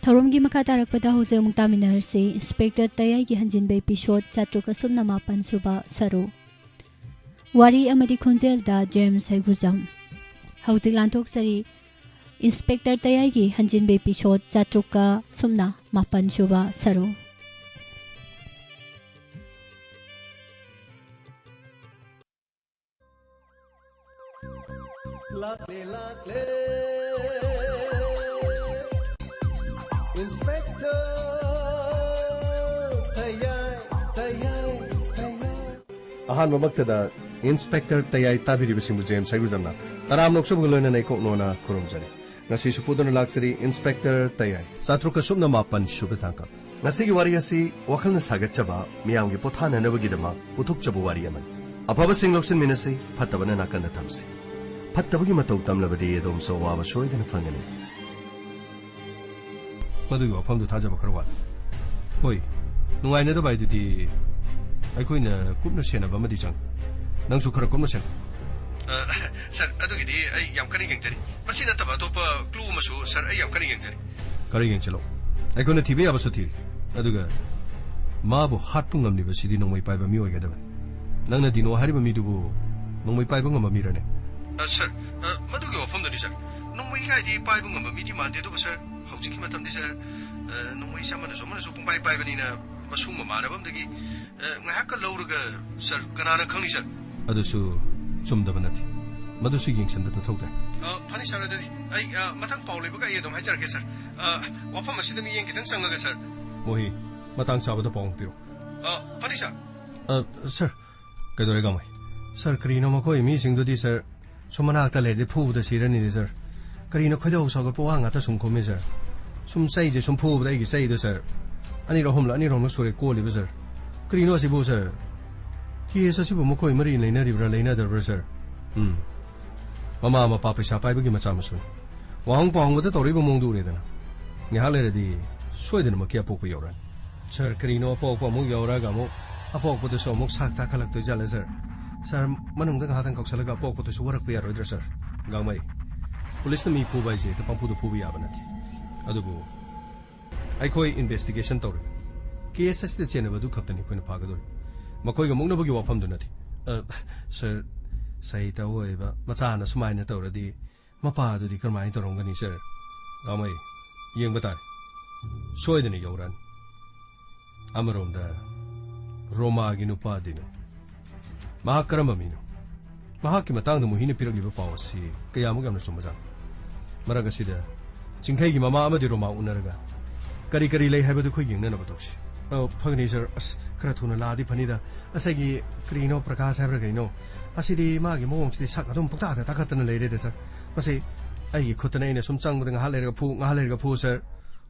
थौरमगी मखा तारकपदा हौजे अमुक तामिनरसे inspector तयाईगी हंजिनबे episode 480 सुबा सरो वारी अमदी खोंजेलदा जेम्स हैगुजम हौजिक लांथोकसरी इंस्पेक्टर तयाईगी हंजिनबे एपिसोड 480 सुबा सरो Lakle lakle Inspector Tayai Ahan mamaktada Inspector Tayai tabiri bisimu James Saguzamna Taram noksub gulona na ikok nona kurumjari Ngasi supudon laksari Inspector Tayai Satruka subna mapan shubitangka Ngasi gi wari asi wakal na sagatchaba miyamgi pothana nabagidama puthuk chabu wari aman Apaba singloksin minasi phatabana nakanda tamsi फत्तबगी मतौ तमलबदी Edom सो वाब सोयदन फंगनी मदुगी वफमदु थाजब खरवा होय नुंगाइना the बायदुदी आइखोइना कुपना सेनब मदि चंग नंसु खर कुपना Sen sir अदुगिदी आई याम कनि गेंजरी मसिना तब अतोप clue Masu sir I याम कनि गेंजरी करि गेंचलो आइखोना थिबे याबसु three अदुगा माबु हातपु ngamni बसिदी नंगमै पाइबा मि ओइगदबन नंगना दिनो हारिबा मिदुबु नंगमै पाइबा ngam मिरने सर मधुगी वफमदनी सर नोंमै गायदि पाइबा ngamba मिदि मानदे दो सर हौजिकी मतमदि सर नोंमै सामना सोमना पुंग पाइ पाइबनिना मसुंग मानबमदगी ngayak लौरगा सर कनाना खंगनि सर अदुसु चुमदब नथि मधुसु यिंगसनद न थौदा फनि सर अदि आई मथंग पाउ लेबगा एदम हाइजरगे सर वफम असिद मि यिंग कितंग संगगा सर मोहि मतंग चाबदा पाउ पिरो फनि सर कदोरे गमै सर करिनो मखोइ मि सिंगदुदि सर सुमनाक्ता लेदि फुबदा सिरनि सर करिनो खयदौ सग पवांगाता सुमखोमे सर सुम साइजे सुम फुबदा इगि साइदो सर अनि रहोमला सोरे कोलिबे सर करिनो सिबु सर केस सिबु मखोइ मरि लैनरिब्रा लैनदरब्रा सर ममा मपा पैसा पाइबगी मचा मसुन वाहंग पाहंगदा तौरिबो मोंगदु रेदना न्याहा लेरदि सोयदन मकिया पोकु यौरन सर करिनो पोकु मु यौरागा मु अपोकु सो मु साक्ता खलक्तो जाले सर सर मनंग हाथन कौशलगा पोकतो सुवरक पे यारोइद्र सर गांगमै पुलिस न मी फुबाइजे त पंपुदु फुबि याबा नथि अदुबु आइखोइ इन्वेस्टिगेशन तौरि केस असि चेनबदु खक्तनि खोइन फागदोरि मखोइगा मुंगनबगी वफमदु नथि सर सहिता होइबा मचाना सुमाइना तौरदि मपादुदि करमाइ तौरंगनि सर गांगमै येंगबा तारे सोयदनि यौरन अमरोमदा रोमागी नुपादिनो महाकरम मीनो महाकी मतंग मुहिने पिरगलिबा पावसी कयामुग यमना चुमजा मरगसिदा चिंखैगी ममा अमदि रोमा उनरगा करी करी लै हाइबदु खो यिंगनब तोक्सी फगनी सर अस खरा थुना लादि फनिदा असैगी क्रीनो प्रकाश हाइब्रा गइनो असिदि मागी मोंगसिदि सक अदुम पुक्ता ताखतन लैरे दे सर मसे आइगी खुतने इने सुम चंगबद ngha लेरगा फु सर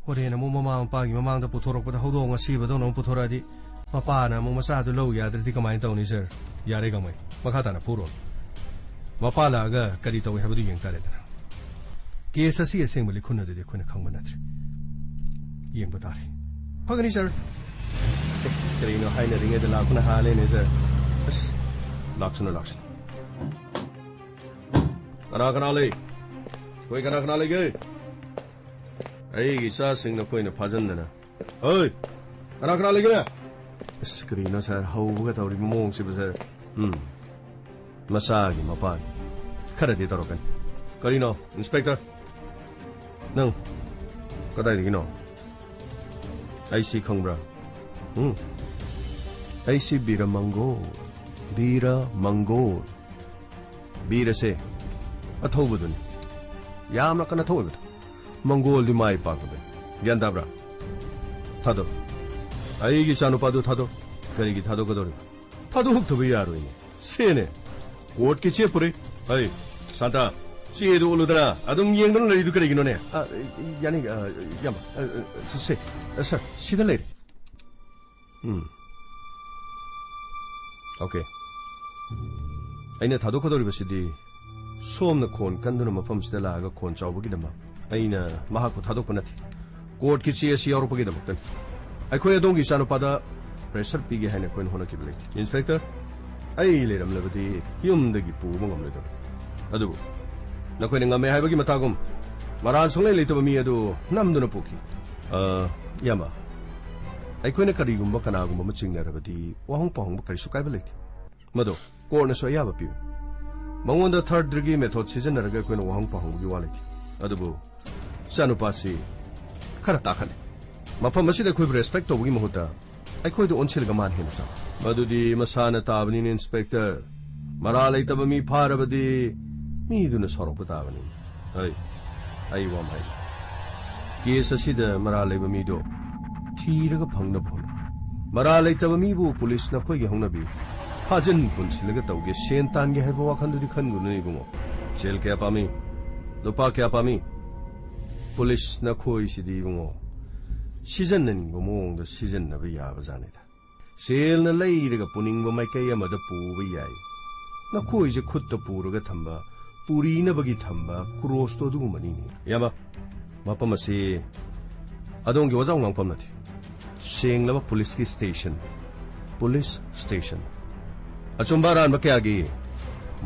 होरेना मो ममा मपागी ममांगदा पुथोरकपदा हौदोंग सिबदो नो पुथोरादि मपाना मो मसादु लौ याद्रदि कमाइ तौनी सर यारे गमै मखाताना पुरो मपालागा करी तौ हैबदु यंग तारेदना केस असि असेंबली खुनदि खुन खंगब नथ्रि यंग बतारे फगनी सर करीनो हाइना रिंगे द लाखुना हाले ने सर बस लाक्सन कना ले कोई कना ले गे आई गिसा सिंह न कोई न फाजनना ओय कना ले गे स्क्रीनो सर हौबगा तौरि मोंगसिबा सर मसागी मपान खरदि तरोकन करिनो इंस्पेक्टर नंग कदाइदिगिनो आईसी खंब्रा आईसी बीरा मंगोल बीरा से अथौबदुन यामना कना थौबद मंगोल दि माइ पाकबे ग्यानदाब्रा थादो आईगी चानुपादु थादो करिगी थादो कदोरि थादो हुक्तबे यारोइने सेने कोर्ट की चे पुरे अय सांता चेदु उलुदरा अदुम येंगदन लरिदु करिगिनोने यानी याम से सर सीधा ले ओके अइना थादो कदोरि बसिदि सोमना खोन कंदुना मफम सिदा लागा खोन चावबगी दमा अइना महाको थादो पनथि कोर्ट की चे सि यारोपगी दमक्तन अखोय अदोंगी चानुपादा प्रेशर पीगे हाइना कोइन होना किबले इंस्पेक्टर आई लेरमलबदी युमदगी पुबा ngamledo अदुबु नखोइन ngame हाइबगी मतागुम मरान सोंगले लेतब मी अदु नमदुना पुकी यामा अखोने करीगुम्बा कनागुम्बा म चिंगनरबदी वाहंग पाहंग करिसु कायबा लेते मदो कोर्टना सो याबा पिउ मंगोंदा थर्ड डिग्री मेथड सिजनरगा अखोने वाहंग पाहंग gi वाले अदबु सानुपासी खरा ताखले मफम मसिदा अखोय रेस्पेक्ट तोबगी महुता अखोय दो ओनसिलगा मान हेना चा मदुदी मसाना ताबनी इंस्पेक्टर मरा लेतब मी फारबदी मी दुना सरप ताबनी आई वाम हाई केस असिदा मरा लेब मीदो थीरगा फंगना फोन मरा लेतब मीबु पुलिस न खोय हंगनबी हाजन पुनसिलगा तौगे सेन तानगे हाइबो वाखंदुदी खनगुनु इबुंगो जेल क्या पामी लुपा क्या पामी पुलिस न खोय सिदी इबुंगो सीजन ननिंगो मोंगदा सीजन नबा याबा जानेदा सेल न लैरगा पुनिंगबो माइकई अमदा पुबा याई न खोय जे खुद पुरगा थंबा पुरी नबगी थंबा क्रॉस तो दुगुमनी यामा मफम असे अदोंगे वजाउ ngangpam nati senglaba police ki station police station achumba ran ba kya gi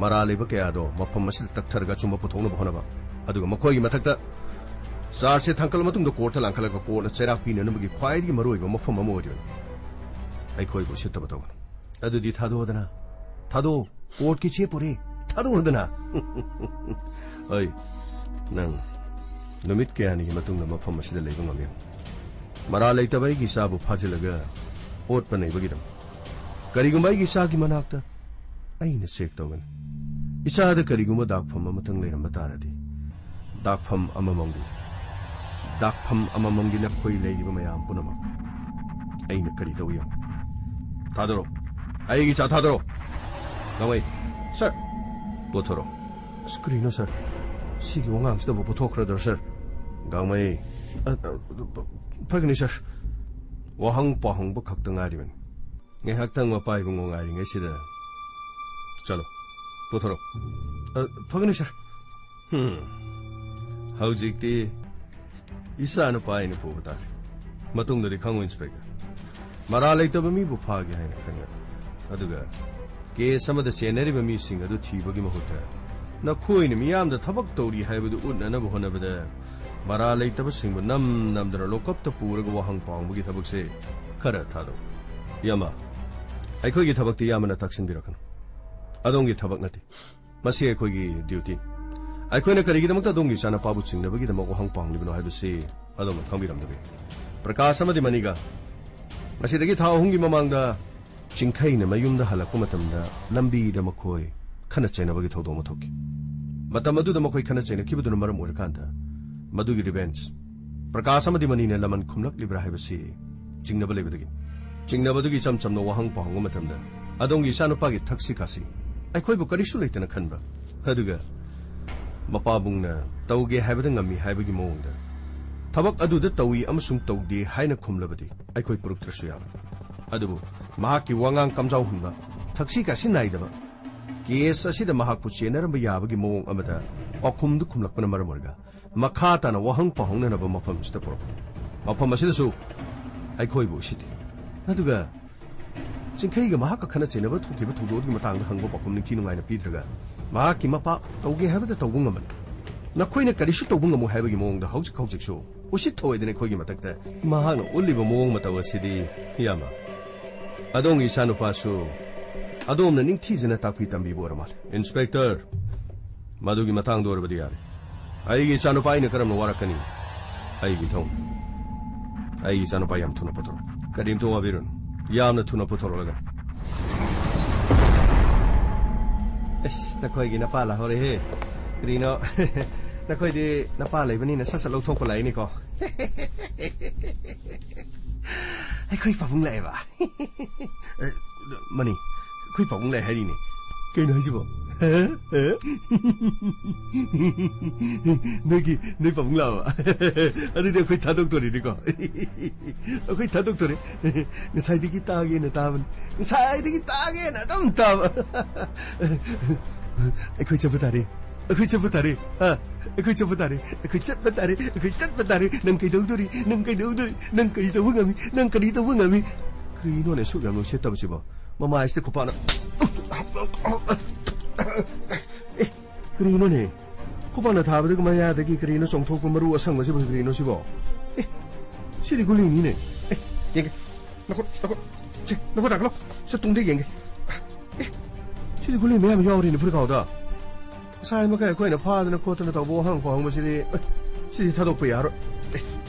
marale ba kya do mafam asil takthar ga chumba puthong na bhona ba aduga makhoi gi mathakta sar se thankal matung do court langkhala ga court cherak pi na nabagi khwai gi maroi ba mafam ma odi ai khoi bo sitta ba taw adudi thado dana thado court ki che pore thado dana ai nang नुमित Kayani मतुंग मफम असिदा लेबा ngam मरा लेतबै gi साबु फाजिलगा ओट पनैबगिदम करिगुमै gi सा gi मनाक्ता आइना check तौगन इचादा करिगुमा दागफम अमतंग लेरम बतारदि दागफम अममंगी न खोइ लेगिबा मयाम पुनमक आइना करि तौयो थादरो आइगी चा थादरो गमै sir पोथरो स्क्रीनो sir सिगी वंगांगसिदा बो पोथोखरदर सर गामै फगनी सर वाहंग पाहंग बो खक्तंग आरिबन ngehaktang mapai bungo ngari ngesida chalo pothoro fagni sir haujikti isa no pai ni pobata matung dari khango inspector mara leitaba mi bu phage haina khanga aduga ke samada senari ba mi sing adu thibagi mahuta na khoi ni miyam da thabak tori haibudu unna na bu honabada mara leitaba sing nam dara lokap ta puraga wahang pangbugi thabak se khara thado yama ꯑꯩꯈꯣꯏꯒꯤ ꯊꯕꯛꯇꯤ ꯌꯥꯝꯅ ꯇꯥꯛꯁꯤꯟꯕꯤꯔꯛꯀꯅꯨ ꯑꯗꯣꯝꯒꯤ ꯊꯕꯛ ꯅꯠꯇꯦ ꯃꯁꯤ ꯑꯩꯈꯣꯏꯒꯤ duty ꯑꯩꯈꯣꯏꯅ ꯀꯔꯤꯒꯤꯗꯃꯛꯇ ꯑꯗꯣꯝꯒꯤ ꯏꯆꯥꯅꯨꯄꯥꯕꯨ ꯆꯤꯡꯅꯕꯒꯤꯗꯃꯛ ꯋꯥꯍꯪ ꯄꯥꯡꯂꯤꯕꯅꯣ ꯍꯥꯏꯕꯁꯤ ꯑꯗꯣꯝꯅ ꯈꯪꯕꯤꯔꯝꯗꯕꯤ ꯄ꯭ꯔꯀꯥꯁ ꯑꯃꯗꯤ ꯃꯅꯤꯒ ꯃꯁꯤꯗꯒꯤ ꯊꯥ ꯑꯍꯨꯝꯒꯤ ꯃꯃꯥꯡꯗ ꯆꯤꯡꯈꯩꯅ ꯃꯌꯨꯝꯗ ꯍꯜꯂꯛꯄ ꯃꯇꯝꯗ ꯂꯝꯕꯤꯗ ꯃꯈꯣꯏ ꯈꯟꯅ ꯆꯩꯅꯕꯒꯤ ꯊꯧꯗꯣꯛ ꯑꯃ ꯊꯣꯛꯈꯤ ꯃꯇꯝ ꯑꯗꯨꯗ ꯃꯈꯣꯏ ꯈꯟꯅ ꯆꯩꯅꯈꯤꯕꯗꯨꯅ ꯃꯔꯝ ꯑꯣꯏꯔꯀꯥꯟꯗ ꯃꯗꯨꯒꯤ ꯔꯤꯚꯦꯟꯁ ꯄ꯭ꯔꯀꯥꯁ ꯑꯃꯗꯤ ꯃꯅꯤꯅ ꯂꯃꯟ ꯈꯨꯝꯂꯛꯂꯤꯕ꯭ꯔꯥ ꯍꯥꯏꯕꯁꯤ ꯆꯤꯡꯅꯕ ꯂꯩꯕꯗꯒꯤ ꯆꯤꯡꯅꯕꯗꯨꯒꯤ ꯏꯆꯝ ꯆꯝꯅ ꯋꯥꯍꯪ ꯄꯥꯎꯍꯪꯕ ꯃꯇꯝꯗ ꯑꯗꯣꯝꯒꯤ ꯏꯆꯥꯅꯨꯄꯥꯒꯤ ꯊꯛꯁꯤ ꯈꯥꯁꯤ ꯑꯩꯈꯣꯏꯕꯨ ꯀꯔꯤꯁꯨ ꯂꯩꯇꯅ ꯈꯟꯕ ꯑꯗꯨꯒ ꯃꯄꯥꯕꯨꯡꯅ ꯇꯧꯒꯦ ꯍꯥꯏꯕꯗ ꯉꯝꯃꯤ ꯍꯥꯏꯕꯒꯤ ꯃꯑꯣꯡꯗ ꯊꯕꯛ ꯑꯗꯨꯗ ꯇꯧꯏ ꯑꯃꯁꯨꯡ ꯇꯧꯗꯦ ꯍꯥꯏꯅ ꯈꯨꯝꯂꯕꯗꯤ ꯑꯩꯈꯣꯏ ꯄꯨꯔꯛꯇ꯭ꯔꯁꯨ ꯌꯥꯕ ꯑꯗꯨꯕꯨ ꯃꯍꯥꯛꯀꯤ ꯋꯥꯉꯥꯡ ꯀꯝꯖꯥꯎꯍꯟꯕ ꯊꯛꯁꯤ ꯈꯥꯁꯤ ꯅꯥꯏꯗꯕ ꯀꯦꯁ ꯑꯁꯤꯗ ꯃꯍꯥꯛꯄꯨ ꯆꯦꯟꯅꯔꯝꯕ ꯌꯥꯕꯒꯤ ꯃꯑꯣꯡ ꯑꯃꯗ ꯄꯥꯎꯈꯨꯝꯗꯨ ꯈꯨꯝꯂꯛꯄꯅ ꯃꯔꯝ ꯑꯣꯏꯔꯒ ꯃꯈꯥ ꯇꯥꯅ ꯋꯥꯍꯪ ꯄꯥꯎꯍꯪꯅꯅꯕ ꯃꯐꯝ ꯑꯁꯤꯗ ꯄꯨꯔꯛꯄ ꯃꯐꯝ ꯑꯁꯤꯗꯁꯨ ꯑꯩꯈꯣꯏꯕꯨ ꯎꯁꯤꯠꯇꯦ ꯑꯗꯨꯒ ꯆꯤꯡꯈꯩꯒ ꯃꯍꯥꯛꯀ ꯈꯟꯅ ꯆꯩꯅꯕ ꯊꯣꯛꯈꯤꯕ ꯊꯧꯗꯣꯛꯒꯤ ꯃꯇꯥꯡꯗ ꯍꯪꯕ ꯄꯥꯎꯈꯨꯝ ꯅꯤꯡꯊꯤ ꯅꯨꯡꯉꯥꯏꯅ ꯄꯤꯗ꯭ꯔꯒ ꯃꯍꯥꯛꯀꯤ ꯃꯄꯥ ꯇꯧꯒꯦ ꯍꯥꯏꯕꯗ ꯇꯧꯕ ꯉꯝꯕꯅꯤ ꯅꯈꯣꯏꯅ ꯀꯔꯤꯁꯨ ꯇꯧꯕ ꯉꯝꯃꯣꯏ ꯍꯥꯏꯕꯒꯤ ꯃꯑꯣꯡꯗ ꯍꯧꯖꯤꯛꯁꯨ ꯎꯁꯤꯠ ꯊꯑꯣꯏꯗꯅ ꯑꯩꯈꯣꯏꯒꯤ ꯃꯊꯛꯇ ꯃꯍꯥꯛꯅ ꯎꯠꯂꯤꯕ ꯃꯑꯣꯡ ꯃꯇꯧ ꯑꯁꯤꯗꯤ ꯌꯥꯝꯅ ꯑꯗꯣꯝꯒꯤ ꯏꯆꯥꯅꯨꯄꯥꯁꯨ ꯑꯗꯣꯝꯅ ꯅꯤꯡꯊꯤꯖꯅ ꯇꯥꯛꯄꯤ ꯇꯝꯕꯤꯕ ꯑꯣꯏꯔ ꯃꯥꯜꯂꯦ ꯏꯟꯁꯄꯦꯛꯇꯔ ꯃꯗꯨꯒꯤ ꯃꯇꯥꯡꯗ ꯑꯣꯏꯔꯕꯗꯤ ꯌꯥꯔꯦ ꯑꯩꯒꯤ ꯏꯆꯥꯅꯨꯄꯥ ꯑꯩꯅ ꯀꯔꯝꯅ ꯋꯥꯔꯛꯀꯅꯤ ꯑꯩꯒꯤ ꯊꯧ ꯑꯩꯒꯤ ꯏꯆꯥꯅꯨꯄꯥ ꯌꯥꯝ ꯊꯨꯅ ꯄꯨꯊꯣꯔꯛꯎ ꯀꯔꯤꯝꯇ ꯋꯥꯕꯤꯔꯨꯅꯨ ꯌꯥꯝꯅ ꯊꯨꯅ ꯄꯨꯊꯣꯔꯛꯂꯒ ꯑꯁ ꯅꯈꯣꯏꯒꯤ ꯅꯄꯥ ꯂꯥꯍꯧꯔꯦꯍꯦ ꯀꯔꯤꯅꯣ ꯅꯈꯣꯏꯗꯤ ꯅꯄꯥ ꯂꯩꯕꯅꯤꯅ ꯁꯠ ꯁꯠ ꯂꯧꯊꯣꯛꯄ ꯂꯥꯛꯏꯅꯤꯀꯣ ꯑꯩꯈꯣꯏ ꯄꯥꯕꯨꯡ ꯂꯥꯛꯑꯦꯕ ꯃꯅꯤ ꯑꯩꯈꯣꯏ ꯄꯥꯕꯨꯡ ꯂꯥꯛꯑꯦ ꯍꯥꯏꯔꯤꯅꯦ ꯀꯩꯅꯣ ꯍꯥꯏꯁꯤꯕꯣ ꯅꯣꯏ ꯄꯥꯕꯨꯡ ꯂꯥꯛꯑꯕ ꯑꯗꯨꯗꯤ ꯑꯩꯈꯣꯏ ꯊꯥꯗꯣꯛꯇꯣꯔꯤꯅꯤꯀꯣ ꯑꯩꯈꯣꯏ ꯊꯥꯗꯣꯛꯇꯣꯔꯦ ꯉꯁꯥꯏꯗꯒꯤ ꯇꯥꯒꯦꯅ ꯇꯥꯕꯅꯤ ꯉꯁꯥꯏꯗꯒꯤ ꯇꯥꯒꯦꯅ ꯑꯗꯨꯝ ꯇꯥꯕ ꯑꯩꯈꯣꯏ ꯆꯠꯄ ꯇꯥꯔꯦ ꯑꯩꯈꯣꯏ ꯆꯠꯄ ꯇꯥꯔꯦ ꯑꯩꯈꯣꯏ ꯆꯠꯄ ꯇꯥꯔꯦ ꯑꯩꯈꯣꯏ ꯆꯠꯄ ꯇꯥꯔꯦ ꯑꯩꯈꯣꯏ ꯆꯠꯄ ꯇꯥꯔꯦ ꯅꯪ ꯀꯩꯗꯧꯗꯣꯔꯤ ꯅꯪ ꯀꯩꯗꯧꯗꯣꯔꯤ ꯅꯪ ꯀꯔꯤ ꯇꯧꯕ ꯉꯝꯃꯤ ꯅꯪ ꯀꯔꯤ ꯇꯧꯕ ꯉꯝꯃꯤ ꯀꯔꯤꯅꯣꯅꯦ ꯁꯨꯛ ꯌꯥꯝ ꯅꯨꯡꯁꯤꯠꯇꯕꯁꯤꯕꯣ ꯃꯃꯥꯏꯁꯤꯗ ꯈꯨꯄꯥꯛꯅ 시디 굴리니네. 얘게. 나고 제 나고 나가로. 저 동대 얘게. 시디 굴리 매면 야우리니 불가오다. 사이마가 거기나 파드나 코트나 더 보항 보항무시리. 시디 타도 빼야로.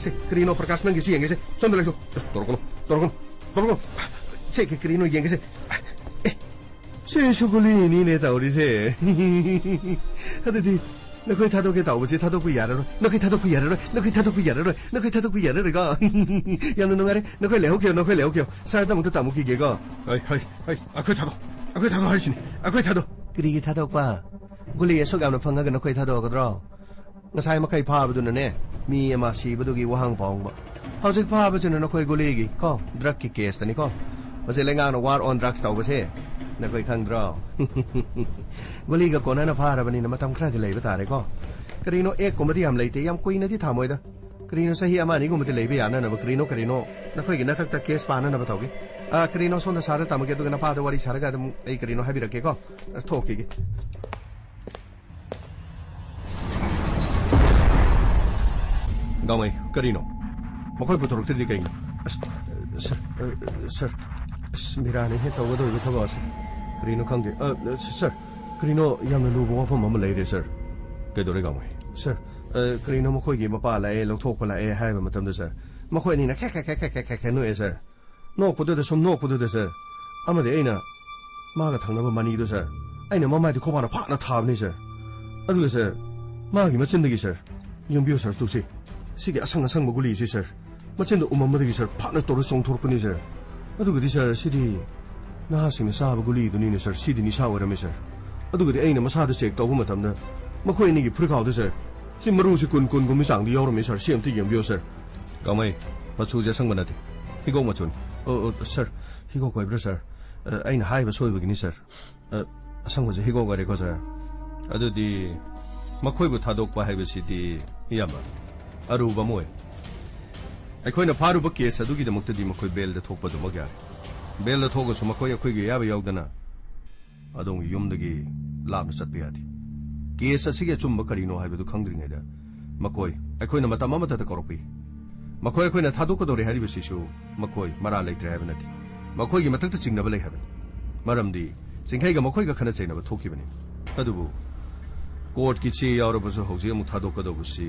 세 그리노 프라카스 ನಂಗೆ 얘게세. 손들어 줘. 도로고. 제 그리노 얘게세. 쉐슈굴리니네 다우리세. 하더디 너희 타도게 다오지 타도고 야르로 너희 타도고 야르로 가 야는 너가래 너희 레오게요 살다 못다 무기게가 아이 아그 타도 할시니 아그 타도 그리기 타도과 굴리에 속암나 펑가가 너희 타도거들어 ngasai makai phabaduna ne mi ama sibadugi wahang pongba hauzik phabachuna nokoi guligi ko drug ki case tani ko mase lenga no war on drugs tawbase nakoi khangdro guliga kona na pharabani na matam khra dilai batare ko karino ek komadi am leite yam koina di thamoida karino sahi ama ni gumati leibe yana na karino nakoi gi nathak ta case pana na batawgi karino sonda sara tamage dugana pada wari saraga dum ei karino habirake ko thoki gi गाँव करीनो मखोई पुथोरक तेरी कहीं sir मेरा नहीं है तो वो तो थोड़ा सा करीनो खांगे सर करीनो याम लूबो वापम हम ले रहे सर के दोरे गाँव सर करीनो मखोई की मपा लाए लोग थोक लाए है मतलब सर मखोई नहीं ना क्या नो है सर नो पुदे तो नो पुदे सर अमदे ऐ ना मागा थांग ना मनी तो सर ऐ ना मम्मा दी खोपा ना फाक ना थाब नहीं सर अदुगे सर मागी मचिंदगी सर यूंबियो सर तुसी 시기 아상아상 먹을 이지 sir 마찬도 우마마데기 sir 파나 또르 송토르뿐이 sir 아두그디 sir 시디 나하싱 사바굴리 두니네 sir 시디 니사워라메 sir 아두그디 에이나 마사드 체크 떠고 마탐나 마코이니기 프리카우드 sir 시 마루시 꾼꾼 고미 장디 여러메 sir 시엠티 영비오 sir 가마이 마추제 상반나디 히고 마촌 sir 히고 거이브라 sir 아이나 하이바 소이버기니 sir 아상고제 히고 거래 거자 아두디 마코이부 타독바 하이베시디 이야마 अरूबा मोय अखोइना फारुबा केस अदुगी दमक्तदी मखोइ बेल द थोकपदो मग्या बेल द थोगसु मखोइ अखोइगे याबा यावदना अदोंग युमदगी लामना चटपे यादि केस असिगे चुम्बा करिनो हाइबदु खंगद्रिङैदा मखोइ अखोइना मतम अमता त करपि मखोइ अखोइना थादोकदोरे हारिबसिसु मखोइ मरा लैत्रे हाइबा नथि मखोइगी मतकत चिंगनबा लै हाइबा मरमदि चिंखैगा मखोइगा खना चैनबा थोकिबनि अदुबु कोर्ट की चे यावरबसु हौजे अमु थादोकदोबसि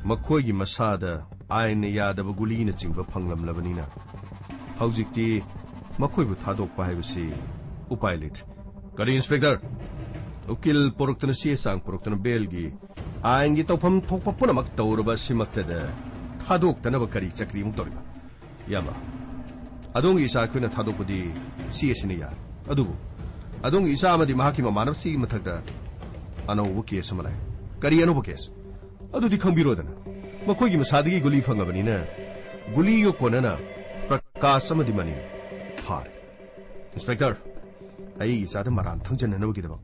मखोइगी मसादा आइन यादब गुलीना चिंबा फंगलमलबनिना हौजिक्ति मखोइबु थादोकपा हाइबसि उपाय लेट करी इंस्पेक्टर उकिल पोरक्तन सेसांग पोरक्तन बेलगी आइनगी तौफम थोकपा पुनमक तौरबा सिमक्तदा थादोक्तनब करी चक्री मुक्तोरिबा यामा अदोंगी इसा खुना थादोकपदि सीएसनि या अदुबु अदोंगी इसा अमदि महाकि मानवसी मथकदा अनौबु केस अमलाय करी अनौबु केस अदुदि खंबिरोदना मखोइगी मसादगी गुली फंगबनिना गुलीयो कोनना प्रकाश अमदि मनी फार इंस्पेक्टर अई सादा मरान थंजननबगिदब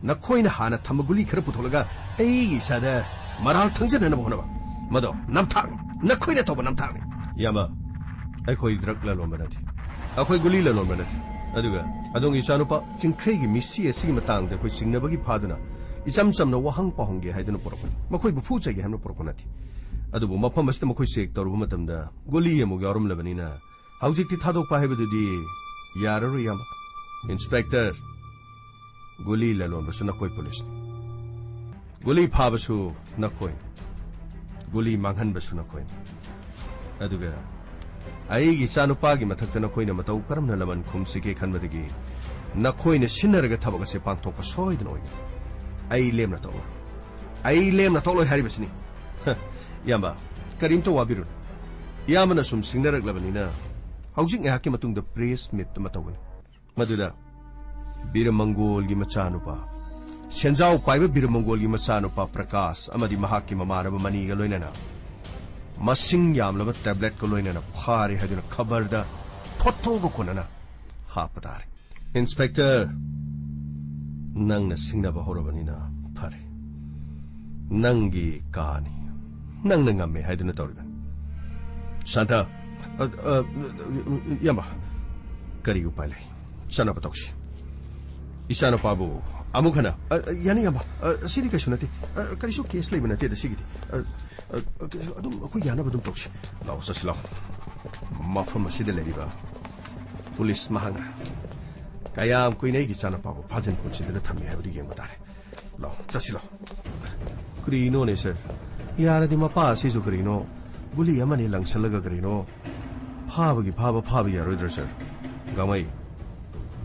नखोइना हाना थम गुली खर पुथोलगा अई सादा मराल थंजननब होनबा मदो नमथांग नखोइना तोब नमथांग यामा अखोइ ड्रग ललोमनदि अखोइ गुली ललोमनदि अदुगा अदोंगी चानुपा चिंखैगी मिसी एसिगी मतंग दे खोइ चिंगनबगी फादना इचम चमना वहंग पहंगे हाइदुना पोरपन मखोइ बुफु चाइगे हमना पोरपनथि अदुबु मफम अस्ते मखोइ चेक तौरबु मतमदा गोली यमु यारम लबनिना हौजिकति थादोकपा हाइबदुदि याररो याम इंस्पेक्टर गोली ललोनबसु नखोइ पुलिस गोली फाबसु नखोइ गोली मांगहनबसु नखोइ अदुगा आइगी चानुपागी मथक्ता नखोइना मतौ करमना लमन खुमसिगे खनबदगी नखोइना सिन्नरगा थबगसे पांथोकपा सोइदन ओइ आई लेमना तोलो हारिबसनि यामा करीमतो वाबिरुन यामना सुम सिंगनरगलबनिना हौजिक याकी मतुंगदा प्रेस मीट मतौगन मदुदा बीरमंगोलगी मचानुपा सेंजाव पाइबा बीरमंगोलगी मचानुपा प्रकाश अमदि महाकी ममानब मनीगा लोइनना मसिंग यामलबा टैबलेट को लोइनना फारे हदुना खबरदा थोथोगो कोनना हापदारे इंस्पेक्टर नंगना सिंगनबा होरबनिना फारे नंगी कानी नंगना ngame haiduna tawriban santa yamba kari upai lai sana patokshi isana pabu amukhana yani yamba sidi ka sunati kari so case lai banate da sigiti ꯑꯗꯨꯝ ꯑꯩꯈꯣꯏ ꯌꯥꯅꯕ ꯑꯗꯨꯝ ꯇꯧꯁꯤ ꯂꯥꯛꯑꯣ ꯆꯠꯁꯤ ꯂꯥꯛꯑꯣ ꯃꯐꯝ ꯑꯁꯤꯗ ꯂꯩꯔꯤꯕ ꯄꯨꯂꯤꯁ ꯃꯍꯥꯛꯅ ꯀꯌꯥꯝ ꯀꯨꯏꯅ ꯑꯩꯒꯤ ꯏꯆꯥꯅꯨꯄꯥꯕꯨ ꯐꯥꯖꯤꯟ ꯄꯨꯟꯁꯤꯟꯗꯨꯅ ꯊꯝꯃꯤ ꯍꯥꯏꯕꯗꯨ ꯌꯦꯡꯕ ꯇꯥꯔꯦ ꯂꯥꯛꯑꯣ ꯆꯠꯁꯤ ꯂꯥꯛꯑꯣ ꯀꯔꯤꯅꯣꯅꯦ ꯁꯔ ꯌꯥꯔꯗꯤ ꯃꯄꯥ ꯑꯁꯤꯁꯨ ꯀꯔꯤꯅꯣ ꯒꯨꯂꯤ ꯑꯃꯅꯤ ꯂꯪꯁꯜꯂꯒ ꯀꯔꯤꯅꯣ ꯐꯥꯕꯒꯤ ꯐꯥꯕ ꯌꯥꯔꯣꯏꯗ꯭ꯔꯥ ꯁꯔ ꯒꯥꯃꯩ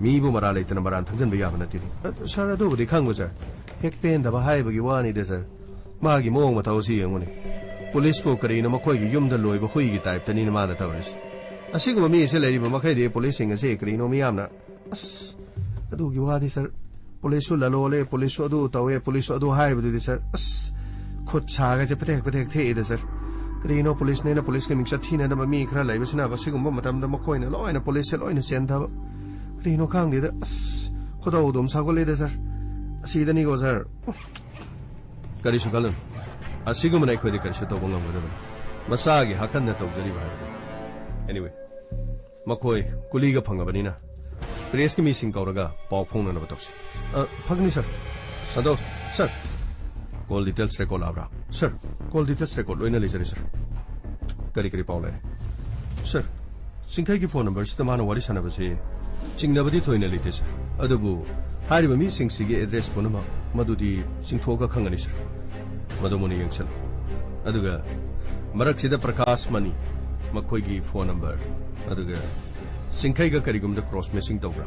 ꯃꯤꯕꯨ ꯃꯔꯥ ꯂꯩꯇꯅ ꯃꯔꯥꯟ ꯊꯪꯖꯟꯕ ꯌꯥꯕ ꯅꯠꯇꯦꯅꯤ ꯁꯔ ꯑꯗꯨꯕꯨꯗꯤ ꯈꯪꯕ ꯁꯔ ꯍꯦꯛ ꯄꯦꯟꯗꯕ ꯍꯥꯏꯕꯒꯤ ꯋꯥꯅꯤꯗ ꯁꯔ ꯃꯥꯒꯤ ꯃꯑꯣꯡ ꯃꯇꯧ ꯑꯁꯤ ꯌꯦꯡꯉꯨꯅꯤ ꯄꯨꯂꯤꯁꯄꯨ ꯀꯔꯤꯅꯣ ꯃꯈꯣꯏꯒꯤ ꯌꯨꯝꯗ ꯂꯣꯏꯕ ꯍꯨꯏꯒꯤ ꯇꯥꯏꯞꯇꯅꯤꯅ ꯃꯥꯅ ꯇꯧꯔꯤꯁꯤ ꯑꯁꯤꯒꯨꯝꯕ ꯃꯤ ꯑꯁꯤ ꯂꯩꯔꯤꯕ ꯃꯈꯩꯗꯤ ꯄꯨꯂꯤꯁꯁꯤꯡ ꯑꯁꯤ ꯀꯔꯤꯅꯣ ꯃꯤꯌꯥꯝꯅ ꯑꯁ ꯑꯗꯨꯒꯤ ꯋꯥꯗꯤ ꯁꯔ ꯄꯨꯂꯤꯁꯁꯨ ꯂꯂꯣꯜꯂꯦ ꯄꯨꯂꯤꯁꯁꯨ ꯑꯗꯨ ꯇꯧꯋꯦ ꯄꯨꯂꯤꯁꯁꯨ ꯑꯗꯨ ꯍꯥꯏꯕꯗꯨꯗꯤ ꯁꯔ ꯑꯁ ꯈꯨꯠ ꯁꯥꯒꯁꯦ ꯄꯊꯦꯛ ꯊꯦꯛꯏꯗ ꯁꯔ ꯀꯔꯤꯅꯣ ꯄꯨꯂꯤꯁꯅꯦꯅ ꯄꯨꯂꯤꯁꯀꯤ ꯃꯤꯡꯆꯠ ꯊꯤꯅꯅꯕ ꯃꯤ ꯈꯔ ꯂꯩꯕꯁꯤꯅ ꯑꯁꯤꯒꯨꯝꯕ ꯃꯇꯝꯗ ꯃꯈꯣꯏꯅ ꯂꯣꯏꯅ ꯄꯨꯂꯤꯁꯁꯦ ꯂꯣꯏꯅ ꯆꯦꯟꯊꯕ ꯀꯔꯤꯅꯣ ꯈꯪꯗꯦꯗ ꯑꯁ ꯈꯨꯗꯧꯗꯨꯝ ꯁꯥꯒꯠꯂꯦꯗ ꯁꯔ ꯑꯁꯤꯗꯅꯤꯀꯣ ꯁꯔ ꯀꯔꯤꯁꯨ ꯈꯜꯂꯨꯅꯨ ꯑꯁꯤꯒꯨꯝꯕꯅ ꯑꯩꯈꯣꯏꯗꯤ ꯀꯔꯤꯁꯨ ꯇꯧꯕ ꯉꯝꯒꯗꯕꯅꯤ ꯃꯁꯥꯒꯤ ꯍꯥꯈꯟꯅ ꯇꯧꯖꯔꯤꯕ ꯍꯥꯏꯕꯗꯨ ꯑꯦꯅꯤꯋꯦ ꯃꯈꯣꯏ ꯀꯨꯂꯤꯒ ꯐꯪꯉꯕꯅꯤꯅ ꯄ꯭ꯔꯦꯁꯀꯤ ꯃꯤꯁꯤꯡ ꯀꯧꯔꯒ ꯄꯥꯎ ꯐꯥꯎꯅꯅꯕ ꯇꯧꯁꯤ ꯐꯒꯅꯤ sir Santosh sir call details record ꯂꯥꯛꯕ꯭ꯔꯥ ꯁꯔ ꯀꯣꯜ ꯗꯤꯇꯦꯜꯁ ꯔꯦꯀꯣꯔꯗ ꯂꯣꯏꯅ ꯂꯩꯖꯔꯦ ꯁꯔ ꯀꯔꯤ ꯄꯥꯎ ꯂꯩꯔꯦ ꯁꯔ ꯆꯤꯡꯈꯩꯒꯤ ꯐꯣꯟ ꯅꯝꯕꯔꯁꯤꯗ ꯃꯥꯅ ꯋꯥꯔꯤ ꯁꯥꯟꯅꯕꯁꯤ ꯆꯤꯡꯅꯕꯗꯤ ꯊꯣꯏꯅ ꯂꯩꯇꯦ ꯁꯔ ꯑꯗꯨꯕꯨ ꯍꯥꯏꯔꯤꯕ ꯃꯤꯁꯤꯡꯁꯤꯒꯤ ꯑꯦꯗ꯭ꯔꯦꯁ ꯄꯨꯝꯅꯃꯛ ꯃꯗꯨꯗꯤ ꯆꯤꯡꯊꯣꯛꯑꯒ ꯈꯪꯒꯅꯤ ꯁꯔ ꯃꯗꯨ ꯃꯨꯟꯅ ꯌꯦꯡꯁꯜꯂꯨ ꯑꯗꯨꯒ ꯃꯔꯛꯁꯤꯗ ꯄ꯭ꯔꯀꯥꯁ ꯃꯅꯤ ꯃꯈꯣꯏꯒꯤ ꯐꯣꯟ ꯅꯝꯕꯔ ꯑꯗꯨꯒ ꯆꯤꯡꯈꯩꯒ ꯀꯔꯤꯒꯨꯝꯕꯗ ꯀ꯭ꯔꯣꯁ ꯃꯦꯆꯤꯡ ꯇꯧꯕ꯭ꯔꯥ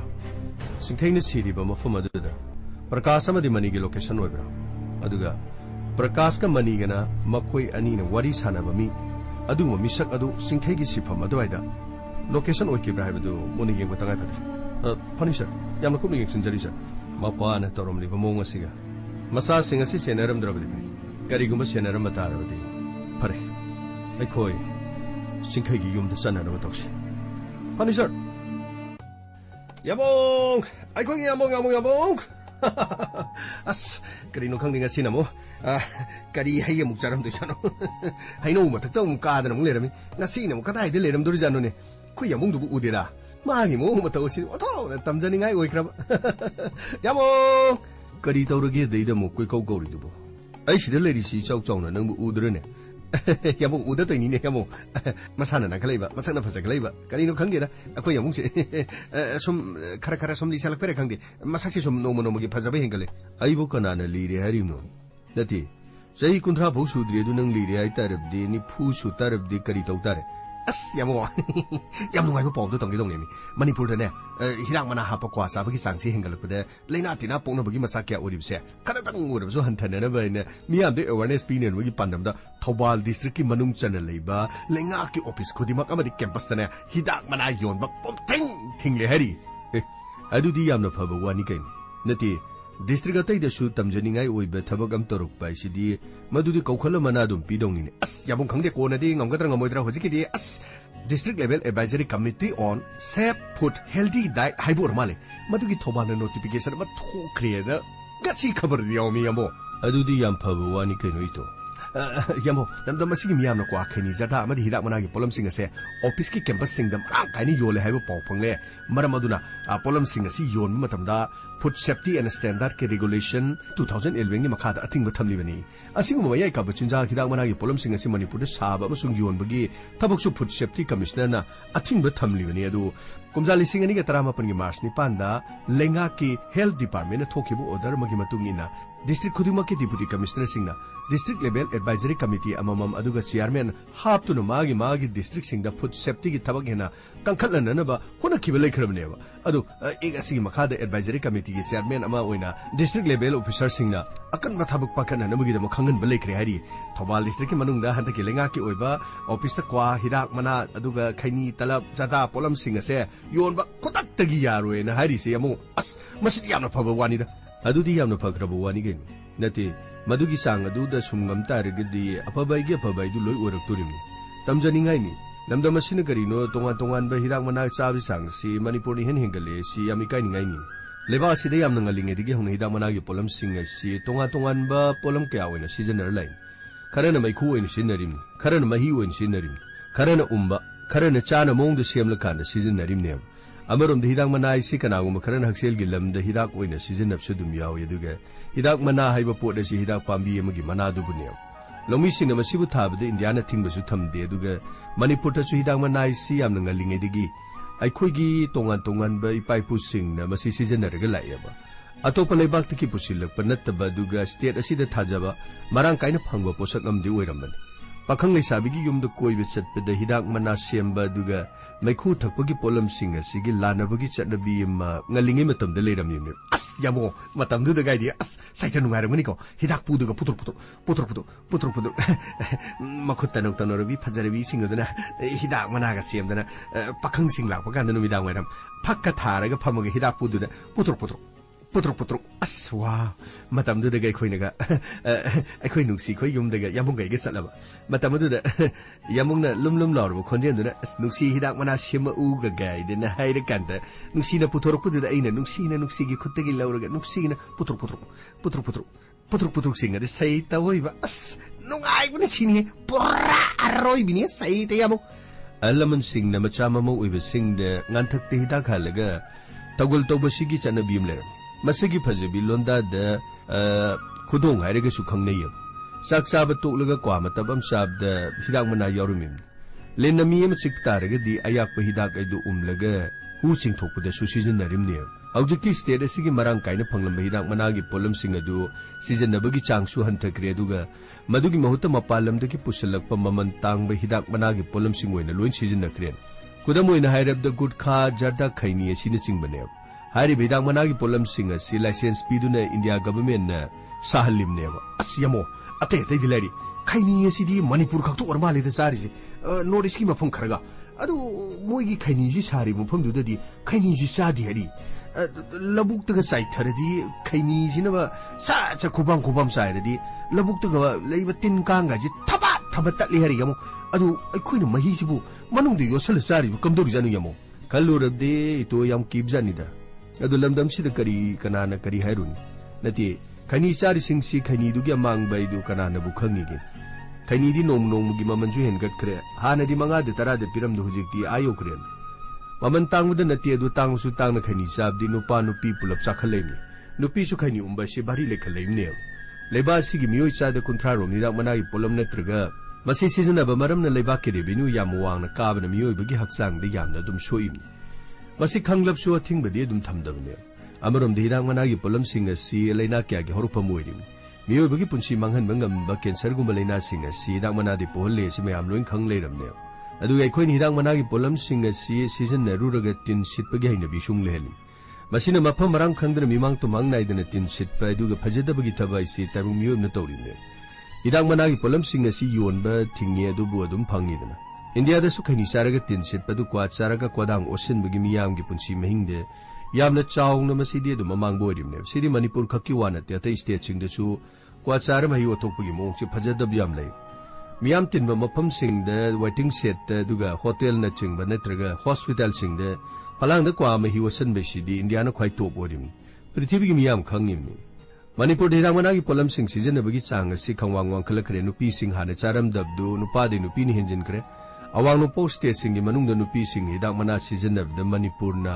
ꯆꯤꯡꯈꯩꯅ ꯁꯤꯔꯤꯕ ꯃꯐꯝ ꯑꯗꯨꯗ ꯄ꯭ꯔꯀꯥꯁ ꯑꯃꯗꯤ ꯃꯅꯤꯒꯤ ꯂꯣꯀꯦꯁꯟ ꯑꯣꯏꯕ꯭ꯔꯥ ꯑꯗꯨꯒ ꯄ꯭ꯔꯀꯥꯁꯀ ꯃꯅꯤꯒꯅ ꯃꯈꯣꯏ ꯑꯅꯤꯅ ꯋꯥꯔꯤ ꯁꯥꯟꯅꯕ ꯃꯤ ꯑꯗꯨꯒꯨꯝꯕ ꯃꯤꯁꯛ ꯑꯗꯨ ꯆꯤꯡꯈꯩꯒꯤ ꯁꯤꯐꯝ ꯑꯗꯨꯋꯥꯏꯗ ꯂꯣꯀꯦꯁꯟ ꯑꯣꯏꯈꯤꯕ꯭ꯔꯥ ꯍꯥꯏꯕꯗꯨ ꯃꯨꯟꯅ ꯌꯦꯡꯕ ꯇꯉꯥꯏ ꯐꯗ꯭ꯔꯦ ꯐꯅꯤ ꯁꯔ ꯌꯥꯝꯅ ꯀꯨꯞꯅ ꯌꯦꯡꯁꯤꯟꯖꯔꯤ ꯁꯔ ꯃꯄꯥꯅ ꯇꯧꯔꯝꯂꯤꯕ ꯃꯑꯣꯡ ꯑꯁꯤꯒ ꯃꯆꯥꯁꯤꯡ ꯑꯁꯤ ꯁꯦꯟꯅꯔꯝꯗ꯭ꯔꯕꯗꯤ ꯐꯩ ꯀꯔꯤꯒꯨꯝꯕ ꯁꯦꯟꯅꯔꯝꯕ ꯇꯥꯔꯕꯗꯤ ꯐꯔꯦ ꯑꯩꯈꯣꯏ ꯆꯤꯡꯈꯩꯒꯤ ꯌꯨꯝꯗ ꯆꯠꯅꯅꯕ ꯇꯧꯁꯤ ꯐꯅꯤ ꯁꯔ ꯌꯥꯃꯣꯡ ꯑꯩꯈꯣꯏꯒꯤ ꯌꯥꯃꯣꯡ ꯑꯁ ꯀꯔꯤꯅꯣ ꯈꯪꯗꯦ ꯉꯁꯤꯅ ꯑꯃꯨꯛ ꯀꯔꯤ ꯍꯩ ꯑꯃꯨꯛ ꯆꯥꯔꯝꯗꯣꯏꯖꯥꯠꯅꯣ ꯍꯩꯅꯧ ꯃꯊꯛꯇ ꯑꯃꯨꯛ ꯀꯥꯗꯅ ꯑꯃꯨꯛ ꯂꯩꯔꯝꯃꯤ ꯉꯁꯤꯅ ꯑꯃꯨꯛ ꯀꯗꯥꯏꯗ ꯂꯩꯔꯝꯗꯣꯔꯤꯖꯥꯠꯅꯣꯅꯦ ꯑꯩꯈꯣꯏ ꯌꯥꯃꯣꯡꯗꯨꯕꯨ ꯎꯗꯦꯔꯥ ꯃꯥꯒꯤ ꯃꯑꯣꯡ ꯃꯇꯧ ꯑꯁꯤ ꯑꯣꯟꯊꯣꯛꯅ ꯇꯝꯖꯅꯤꯡꯉꯥꯏ ꯑꯣꯏꯈ꯭ꯔꯕ ꯌꯥꯃꯣꯡ ꯀꯔꯤ ꯇꯧꯔꯒꯦꯗꯩꯗ ꯑꯃꯨꯛ ꯀꯣꯏꯀꯧ ꯀꯧꯔꯤꯗꯨꯕꯨ ꯑꯩ ꯁꯤꯗ ꯂꯩꯔꯤꯁꯤ ꯏꯆꯥꯎ ꯆꯥꯎꯅ ꯅꯪꯕꯨ ꯎꯗ꯭ꯔꯅꯦ ꯌꯥꯃꯣꯡ ꯎꯗꯇꯣꯏꯅꯤꯅꯦ ꯌꯥꯃꯣꯡ ꯃꯁꯥꯅ ꯅꯥꯟꯈꯠꯂꯛꯏꯕ ꯃꯁꯛꯅ ꯐꯖꯈꯠꯂꯛꯏꯕ ꯀꯔꯤꯅꯣ ꯈꯪꯗꯦꯗ ꯑꯩꯈꯣꯏ ꯌꯥꯃꯣꯡꯁꯦ ꯁꯨꯝ ꯈꯔ ꯁꯨꯝ ꯂꯤꯁꯜꯂꯛꯄꯩꯔ ꯈꯪꯗꯦ ꯃꯁꯛꯁꯦ ꯁꯨꯝ ꯅꯣꯡꯃꯒꯤ ꯐꯖꯕ ꯍꯦꯟꯒꯠꯂꯦ ꯑꯩꯕꯨ ꯀꯅꯥꯅ ꯂꯤꯔꯦ ꯍꯥꯏꯔꯤꯕꯅꯣ ꯅꯠꯇꯦ ꯆꯍꯤ 30 ꯐꯥꯎ ꯁꯨꯗ꯭ꯔꯤ ꯑꯗꯨ ꯅꯪ ꯂꯤꯔꯦ ꯍꯥꯏꯇꯥꯔꯕꯗꯤ 40 ꯁꯨ ꯇꯥꯔꯕꯗꯤ ꯀꯔꯤ ꯇꯧ ꯇꯥꯔꯦ ꯑꯁ ꯌꯥꯝ ꯅꯨꯡꯉꯥꯏꯕ ꯄꯥꯎꯗꯣ ꯇꯝꯒꯦ ꯃꯅꯤꯄꯨꯔꯗꯅꯦ ꯍꯤꯗꯥꯛ ꯃꯅꯥ ꯍꯥꯞꯄ ꯀ꯭ꯋꯥ ꯆꯥꯕꯒꯤ ꯆꯥꯡꯁꯤ ꯍꯦꯟꯒꯠꯂꯛꯄꯗ ꯂꯩꯅꯥ ꯇꯤꯟꯅꯥ ꯄꯣꯛꯅꯕꯒꯤ ꯃꯆꯥꯛ ꯀꯌꯥ ꯑꯣꯏꯔꯤꯕꯁꯦ ꯈꯔꯇꯪ ꯑꯣꯏꯔꯕꯁꯨ ꯍꯟꯊꯅꯅꯕ ꯍꯥꯏꯅ ꯃꯤꯌꯥꯝꯗ ꯑꯦꯋꯥꯔꯅꯦꯁ ꯄꯤꯅꯕꯒꯤ ꯄꯥꯟꯗꯝꯗ ꯊꯧꯕꯥꯜ ꯗꯤꯁꯇ꯭ꯔꯤꯛꯀꯤ ꯃꯅꯨꯡ ꯆꯟꯅ ꯂꯩꯕ ꯂꯩꯉꯥꯛꯀꯤ ꯑꯣꯐꯤꯁ ꯈꯨꯗꯤꯡꯃꯛ ꯑꯃꯗꯤ ꯀꯦꯝꯄꯁꯇꯅꯦ ꯍꯤꯗꯥꯛ ꯃꯅꯥ ꯌꯣꯟꯕ ꯄꯨꯝꯊꯤꯡ ꯊꯤꯡꯂꯦ ꯍꯥꯏꯔꯤ ꯑꯗꯨꯗꯤ ꯌꯥꯝꯅ ꯐꯕ ꯋꯥꯅꯤ ꯀꯩꯅꯣ ꯅꯠꯇꯦ ꯗꯤꯁꯇ꯭ꯔꯤꯛ ꯑꯇꯩꯗꯁꯨ ꯇꯝꯖꯅꯤꯡꯉꯥꯏ ꯑꯣꯏꯕ ꯊꯕꯛ ꯑꯃ ꯇꯧꯔꯛꯄ ꯍꯥꯏꯁꯤꯗꯤ ꯃꯗꯨꯗꯤ ꯀꯧꯈꯠꯂ ꯃꯅꯥ ꯑꯗꯨꯝ ꯄꯤꯗꯧꯅꯤꯅꯦ ꯑꯁ ꯌꯥꯝꯕꯨꯡ ꯈꯪꯗꯦ ꯀꯣꯟꯅꯗꯤ ꯉꯝꯒꯗ꯭ꯔꯥ ꯉꯝꯃꯣꯏꯗ꯭ꯔꯥ ꯍꯧꯖꯤꯛꯀꯤꯗꯤ ꯑꯁ ꯗꯤꯁꯇ꯭ꯔꯤꯛ ꯂꯦꯚꯦꯜ ꯑꯦꯗꯚꯥꯏꯖꯔꯤ ꯀꯝꯃꯤꯇꯤ ꯑꯣꯟ ꯁꯦꯐ ꯐꯨꯗ ꯍꯦꯜꯗꯤ ꯗꯥꯏꯠ ꯍꯥꯏꯕ ꯑꯣꯏꯔ ꯃꯥꯜꯂꯦ ꯃꯗꯨꯒꯤ ꯊꯧꯕꯥꯜꯅ ꯅꯣꯇꯤꯐꯤꯀꯦꯁꯟ ꯑꯃ ꯊꯣꯛꯈ꯭ꯔꯦꯅ ꯉꯁꯤ ꯈꯕꯔꯗꯤ ꯌꯥꯎꯃꯤ ꯌꯥꯝꯕꯣ ꯑꯗꯨꯗꯤ ꯌꯥꯝ ꯐꯕ ꯋꯥꯅꯤ ꯀꯩꯅꯣ ꯏꯇꯣ ꯌꯥꯝꯕꯣ ꯂꯝꯗꯝ ꯑꯁꯤꯒꯤ ꯃꯤꯌꯥꯝꯅ ꯀ꯭ꯋꯥ ꯈꯩꯅꯤ ꯖꯔꯗꯥ ꯑꯃꯗꯤ ꯍꯤꯗꯥꯛ ꯃꯅꯥꯒꯤ ꯄꯣꯠꯂꯝꯁꯤꯡ ꯑꯁꯦ ꯑꯣꯐꯤꯁꯀꯤ ꯀꯦꯝꯄꯁꯁꯤꯡꯗ ꯃꯔꯥꯡ ꯀꯥꯏꯅ ꯌꯣꯜꯂꯦ ꯍꯥꯏꯕ ꯄꯥꯎ ꯐꯪꯂꯦ ꯃꯔꯝ ꯑꯗꯨꯅ ꯄꯣꯠꯂꯝꯁꯤꯡ ꯑꯁꯤ ꯌꯣꯟꯕ ꯃꯇꯝꯗ ꯐꯨꯗ ꯁꯦꯐꯇꯤ ꯑꯦꯟड ꯁ꯭ꯇꯦꯟꯗꯔꯗꯀꯤ ꯔꯦꯒꯨꯂꯦꯁꯟ 2011ꯒꯤ ꯃꯈꯥꯗ ꯑꯊꯤꯡꯕ ꯊꯝꯂꯤꯕꯅꯤ ꯑꯁꯤꯒꯨꯝꯕ ꯃꯌꯥꯏ ꯀꯥꯕ ꯆꯤꯟꯖꯥꯛ ꯍꯤꯗꯥꯛ ꯃꯅꯥꯒꯤ ꯄꯣꯠꯂꯝꯁꯤꯡ ꯑꯁꯤ ꯃꯅꯤꯄꯨꯔꯗ ꯁꯥꯕ ꯑꯃꯁꯨꯡ ꯌꯣꯟꯕꯒꯤ ꯊꯕꯛꯁꯨ ꯐꯨꯗ ꯁꯦꯐꯇꯤ ꯀꯃꯤꯁꯅꯔꯅ ꯑꯊꯤꯡꯕ ꯊꯝꯂꯤꯕꯅꯤ ꯑꯗꯨ ꯀꯨꯝꯖꯥ 2019ꯒꯤ ꯃꯥꯔꯆ 9ꯗ ꯂꯩꯉꯥꯛꯀꯤ ꯍꯦꯜꯊ ꯗꯤꯄꯥꯔꯠꯃꯦꯟꯠꯅ ꯊꯣꯛꯈꯤꯕ ꯑꯣꯔꯗꯔ ꯑꯃꯒꯤ ꯃꯇꯨꯡ ꯏꯟꯅ ꯗꯤꯁꯇ꯭ꯔꯤꯛ ꯈꯨꯗꯤꯡꯃꯛꯀꯤ ꯗꯤꯄꯨꯇꯤ ꯀꯃꯤꯁꯅꯔꯁꯤꯡꯅ ꯗꯤꯁꯇ꯭ꯔꯤꯛ ꯂꯦꯚꯦꯜ ꯑꯦꯗꯚꯥꯏꯖꯔꯤ ꯀꯝꯃꯤꯇꯤ ꯑꯃꯃꯝ ꯑꯗꯨꯒ ꯆꯤꯌꯥꯔꯃꯦꯟ ꯍꯥꯞꯇꯨꯅ ꯃꯥꯒꯤ ꯗꯤꯁꯇ꯭ꯔꯤꯛꯁꯤꯡꯗ ꯐꯨꯗ ꯁꯦꯐꯇꯤꯒꯤ ꯊꯕꯛ ꯍꯦꯟꯅ ꯀꯟꯈꯠꯍꯟꯅꯕ ꯍꯣꯠꯅꯈꯤꯕ ꯂꯩꯈ꯭ꯔꯕꯅꯦꯕ ꯑꯗꯨ ꯑꯁꯤꯒꯤ ꯃꯈꯥꯗ ꯑꯦꯗꯚꯥꯏꯖꯔꯤ ꯀꯝꯃꯤꯇꯤꯒꯤ ꯆꯤꯌꯥꯔꯃꯦꯟ ꯑꯃ ꯑꯣꯏꯅ ꯗꯤꯁꯇ꯭ꯔꯤꯛ ꯂꯦꯚꯦꯜ ꯑꯣꯐꯤꯁꯥꯔꯁꯤꯡꯅ ꯑꯀꯟꯕ ꯊꯕꯛ ꯄꯥꯏꯈꯠꯅꯅꯕꯒꯤꯗꯃꯛ ꯈꯪꯍꯟꯕ ꯂꯩꯈ꯭ꯔꯦ ꯍꯥꯏꯔꯤ ꯊꯧꯕꯥꯜ ꯗꯤꯁꯇ꯭ꯔꯤꯛꯀꯤ ꯃꯅꯨꯡꯗ ꯍꯟꯗꯛꯀꯤ ꯂꯩꯉꯥꯛꯀꯤ ꯑꯣꯏꯕ ꯑꯣꯐꯤꯁꯇ ꯀ꯭ꯋꯥ ꯍꯤꯗꯥꯛ ꯃꯅꯥ ꯑꯗꯨꯒ ꯈꯩꯅꯤ ꯇꯂꯞ ꯖꯥꯗꯥ ꯄꯣꯠꯂꯝꯁꯤꯡ ꯑꯁꯦ ꯌꯣꯟꯕ ꯈꯨꯗꯛꯇꯒꯤ ꯌꯥꯔꯣꯏꯅ ꯍꯥꯏꯔꯤꯁꯦ ꯑꯃꯨꯛ ꯑꯁ ꯃꯁꯤꯗꯤ ꯌꯥꯝꯅ ꯐꯕ ꯋꯥꯅꯤꯗ ꯑꯗꯨꯗꯤ ꯌꯥꯝꯅ ꯐꯈ꯭ꯔꯕ ꯋꯥꯅꯤ ꯀꯩꯅꯣ ꯅꯠꯇꯦ ꯃꯗꯨꯒꯤ ꯆꯥꯡ ꯑꯗꯨꯗ ꯁꯨꯝ ꯉꯝ ꯇꯥꯔꯒꯗꯤ ꯑꯐꯕ ꯍꯥꯏꯗꯨ ꯂꯣꯏ ꯑꯣꯏꯔꯛꯇꯣꯔꯤꯕꯅꯤ ꯇꯝꯖꯅꯤꯡꯉꯥꯏꯅꯤ ꯂꯝꯗꯝ ꯑꯁꯤꯅ ꯀꯔꯤꯅꯣ ꯇꯣꯉꯥꯟꯕ ꯍꯤꯗꯥꯛ ꯃꯅꯥ ꯆꯥꯕꯒꯤ ꯆꯥꯡꯁꯤ ꯃꯅꯤꯄꯨꯔꯅ ꯍꯦꯟꯒꯠꯂꯦ ꯁꯤ ꯌꯥꯝ ꯏꯀꯥꯏꯅꯤꯡꯉꯥꯏꯅꯤ ꯂꯩꯕꯥꯛ ꯑꯁꯤꯗ ꯌꯥꯝꯅ ꯉꯜꯂꯤꯉꯩꯗꯒꯤ ꯍꯧꯅ ꯍꯤꯗꯥꯛ ꯃꯅꯥꯒꯤ ꯄꯣꯠꯂꯝꯁꯤꯡ ꯑꯁꯤ ꯇꯣꯉꯥꯟꯕ ꯄꯣꯠꯂꯝ ꯀꯌా ꯑꯣꯏꯅ ꯁꯤꯖꯤꯟꯅꯔ ꯂꯩꯅꯤ ꯈꯔꯅ ꯃꯩꯈꯨ ꯑꯣꯏꯅ ꯁꯤꯖꯤꯟꯅꯔꯤꯕꯅꯤ ꯈꯔꯅ ꯃꯍꯤ ꯑꯣꯏꯅ ꯁꯤꯖꯤꯟꯅꯔꯤꯕꯅꯤ ꯈꯔꯅ ꯎꯝꯕ ꯈꯔꯅ ꯆꯥꯅ ꯃꯑꯣꯡꯗ ꯁꯦꯝꯂꯀꯥꯟꯗ ꯁꯤꯖꯤꯟꯅꯔꯤꯕꯅꯦꯕ ꯑꯃꯔꯣꯝꯗ ꯍꯤꯗꯥꯛ ꯃꯅꯥ ꯑꯁꯤ ꯀꯅꯥꯒꯨꯝꯕ ꯈꯔꯅ ꯍꯛꯁꯦꯜꯒꯤ ꯂꯝꯗ ꯍꯤꯗꯥꯛ ꯑꯣꯏꯅ ꯁꯤꯖꯤꯟꯅꯕꯁꯨ ꯑꯗꯨꯝ ꯌꯥꯎꯏ ꯑꯗꯨꯒ ꯍꯤꯗꯥꯛ ꯃꯅꯥ ꯍꯥꯏꯕ ꯄꯣꯠ ꯑꯁꯤ ꯍꯤꯗꯥꯛ ꯄꯥꯝꯕꯤ ꯑꯃꯒꯤ ꯃꯅꯥꯗꯨꯕꯨꯅꯦꯕ लौमीसिंग मसिबु थाबदे इंडिया ना थिंगबसु थमदे दुगा मणिपुर तसु हिदाक मनाई सी यामना ngalingedigi अखोगी तोंगान तोंगान बा इपाइपुसिंग ना मसि सिजनरगा लायबा अतोपा लेबाक तकी पुसिलक पनत्तबा दुगा स्टेट असिदा थाजबा मरांग काइना फंगबा पोसक अमदि ओइरमबन पाखंग लेसाबिगी युमद कोइबे चटपदा हिदाक मना सेमबा दुगा मैखु थकपगी पोलमसिंग असिगी लानबगी चटनबी मा ngaliंगे मतमदा लेरमनिने अस यामो मतमदुदा गाइदि अस साइता नुगारमनिको हिदाक पुदुगा पुतुर मखुत्ता नौतनरबी फजरबी सिंगदना हिदाक मनागा सेमदना पाखंग सिंग लापा कांदा नुमिदांग वैरम फक्का थारगा फमगा हिदाक पुदुदा पुतुर अस वा मतमदुदा अखोइनगा अखोइ नुक्सी खोइ युमदगा यामुंगैगे चलबा मतमदुदा यामुंगना लुम लारबो खोंजेंदुना अस नुक्सी हिदाक मना सेम उगा गाइदेना हाइर कांदा नुक्सीना पुथोरपुदुदा अइना नुक्सीगी खुत्तगी लौरगा नुक्सीना पुतुर सिंगदे सही तवइबा अस नुंगाइबुना सिनि पुरा अरोइबिनि सही ते यामु अलमन सिंगना मचा ममो उइबे सिंगदे nganthakte hidak halaga tagul tobasigi chanabim leram मसगी फजबी लोंदा द खुदोंग हाइरगसु खंगनैय साक चाबा तोलगा क्वा मतबम साबद हिदाक मना यारुमिम लेनमी एम चिकतारगदी अयाक हिदाक ऐदु उमलगा हु चिंगथोकपदा सुसिजनरिमने हौजिकि स्टेट असिगी मरांग काइना फंगलम हिदाक मनागी पोलमसिंग अदु सिजनबगी चांगसु हंथक्रे दुगा मदुगी महुत मपालमदगी पुसलकप ममन तांगब हिदाक मनागी पोलमसिंग ओइना लोइन सिजनक्रेन कुदम ओइना हाइरबद गुडखा जर्दा खैनी असिना चिंगबने हारी हिदाक मनागी पोलमसिंग असि लाइसेंस पीदुना इंडिया गवर्नमेंट ना साहलिमनेबा असयमो अते अते दिलारी खैनी असिदी मणिपुर खक्तो ओरमालेदा सारिसे नॉर्थ ईस्ट की मफम खरगा अदु मोइगी खैनी जी सारी मफम दुददी खैनी जी सादी हरी लबुक तग साइथरदी खैनी जिनबा सा खुबाम साइरदी लबुक तग लेब तिन कांगा जी थबा तली हरी यमो अदु अखोइना महिजिबु मनुंगदि योसल सारिबु कमदोर जानु यमो कल्लुरबदे इतो याम किबजानिदा अदु लमदम सिद करी कनाना करी हायरुन नति खैनी चारि सिंगसी खैनी दुगी अमांगबाइदु कनाना बु खंगिगे खैनी दि नोम ममनजु हेनगतखरे हानदि मंगा दे तरा दे पिरम दु हुजिकति आयोक्रेन ममन तांगुद नति अदु तांगसु तांगना खैनी चाबदि नुपा नुपी पुलप चाखलेमनि नुपी सु खैनी उम्बासि बारी लेखलेमने लेबासि गी मियोय चाद कुंथ्रा रोमनिदा मनागी पोलम नत्रगा मसि सिजनबा मरमना लेबा के रेवेन्यू याम वांगना काबना मियोय बगी हक्सांग दे यामना दुम सोइमनि मसि खंगलबसु अथिंगबदि दुम थमदबने अमरम हिदाक मनागी पोलमसिंग असि लैना क्यागी हरुफम ओइरिम मियोबगी पुंसी मांगहनबा ngamba कैंसर गुम्बा लैनासिंग असि हिदाक मनादि पोहले सि मयाम लोइन खंग लेरमने अदु अखोइन हिदाक मनागी पोलमसिंग असि सीजन नरुरगा तिन सिटपगी हैना बिसुंग लेहलि मसिना मफम मरांग खंगदना मिमांग तो मांग नाइदना तिन सिटपा अदुगा फजदबगी थबाइ सि ताबु मियोबना तौरिने हिदाक मनागी पोलमसिंग असि योनबा थिंगे अदुबु अदुम फंगिदना इंडिया दसु खैनी सारगा तिन सिटपदु क्वा चारगा क्वादांग ओसिनबगी मियामगी पुंसी महिंगदे यामना चाउंगना मसिदि अदु ममांग बोरिमने सिदि मणिपुर खक्की वानते अतै स्टेट सिंगदसु क्वा चार महि ओथोकपगी मोंगसे फजदब याम लै मियाम तिनबा मफम सिंगदे वेटिंग सेट दुगा होटल ना चिंगबा नत्रगा हॉस्पिटल सिंगदे फलांगदा क्वा महि ओसनबेसिदि इंडिया ना ख्वाइ टॉप बोरिम पृथ्वीगी मियाम खंगिमनि मणिपुर हिदाक मनागी पोलम सिंग सिजनबगी चांग असि खंवांग वांखलखरे नुपी सिंग हाने चारमदबदु नुपादि नुपीनि हेंजिनखरे अवांग नुपो स्टेट सिंगी मनुंगदा नुपी सिंग हिदाक मना सिजनबदा मणिपुर ना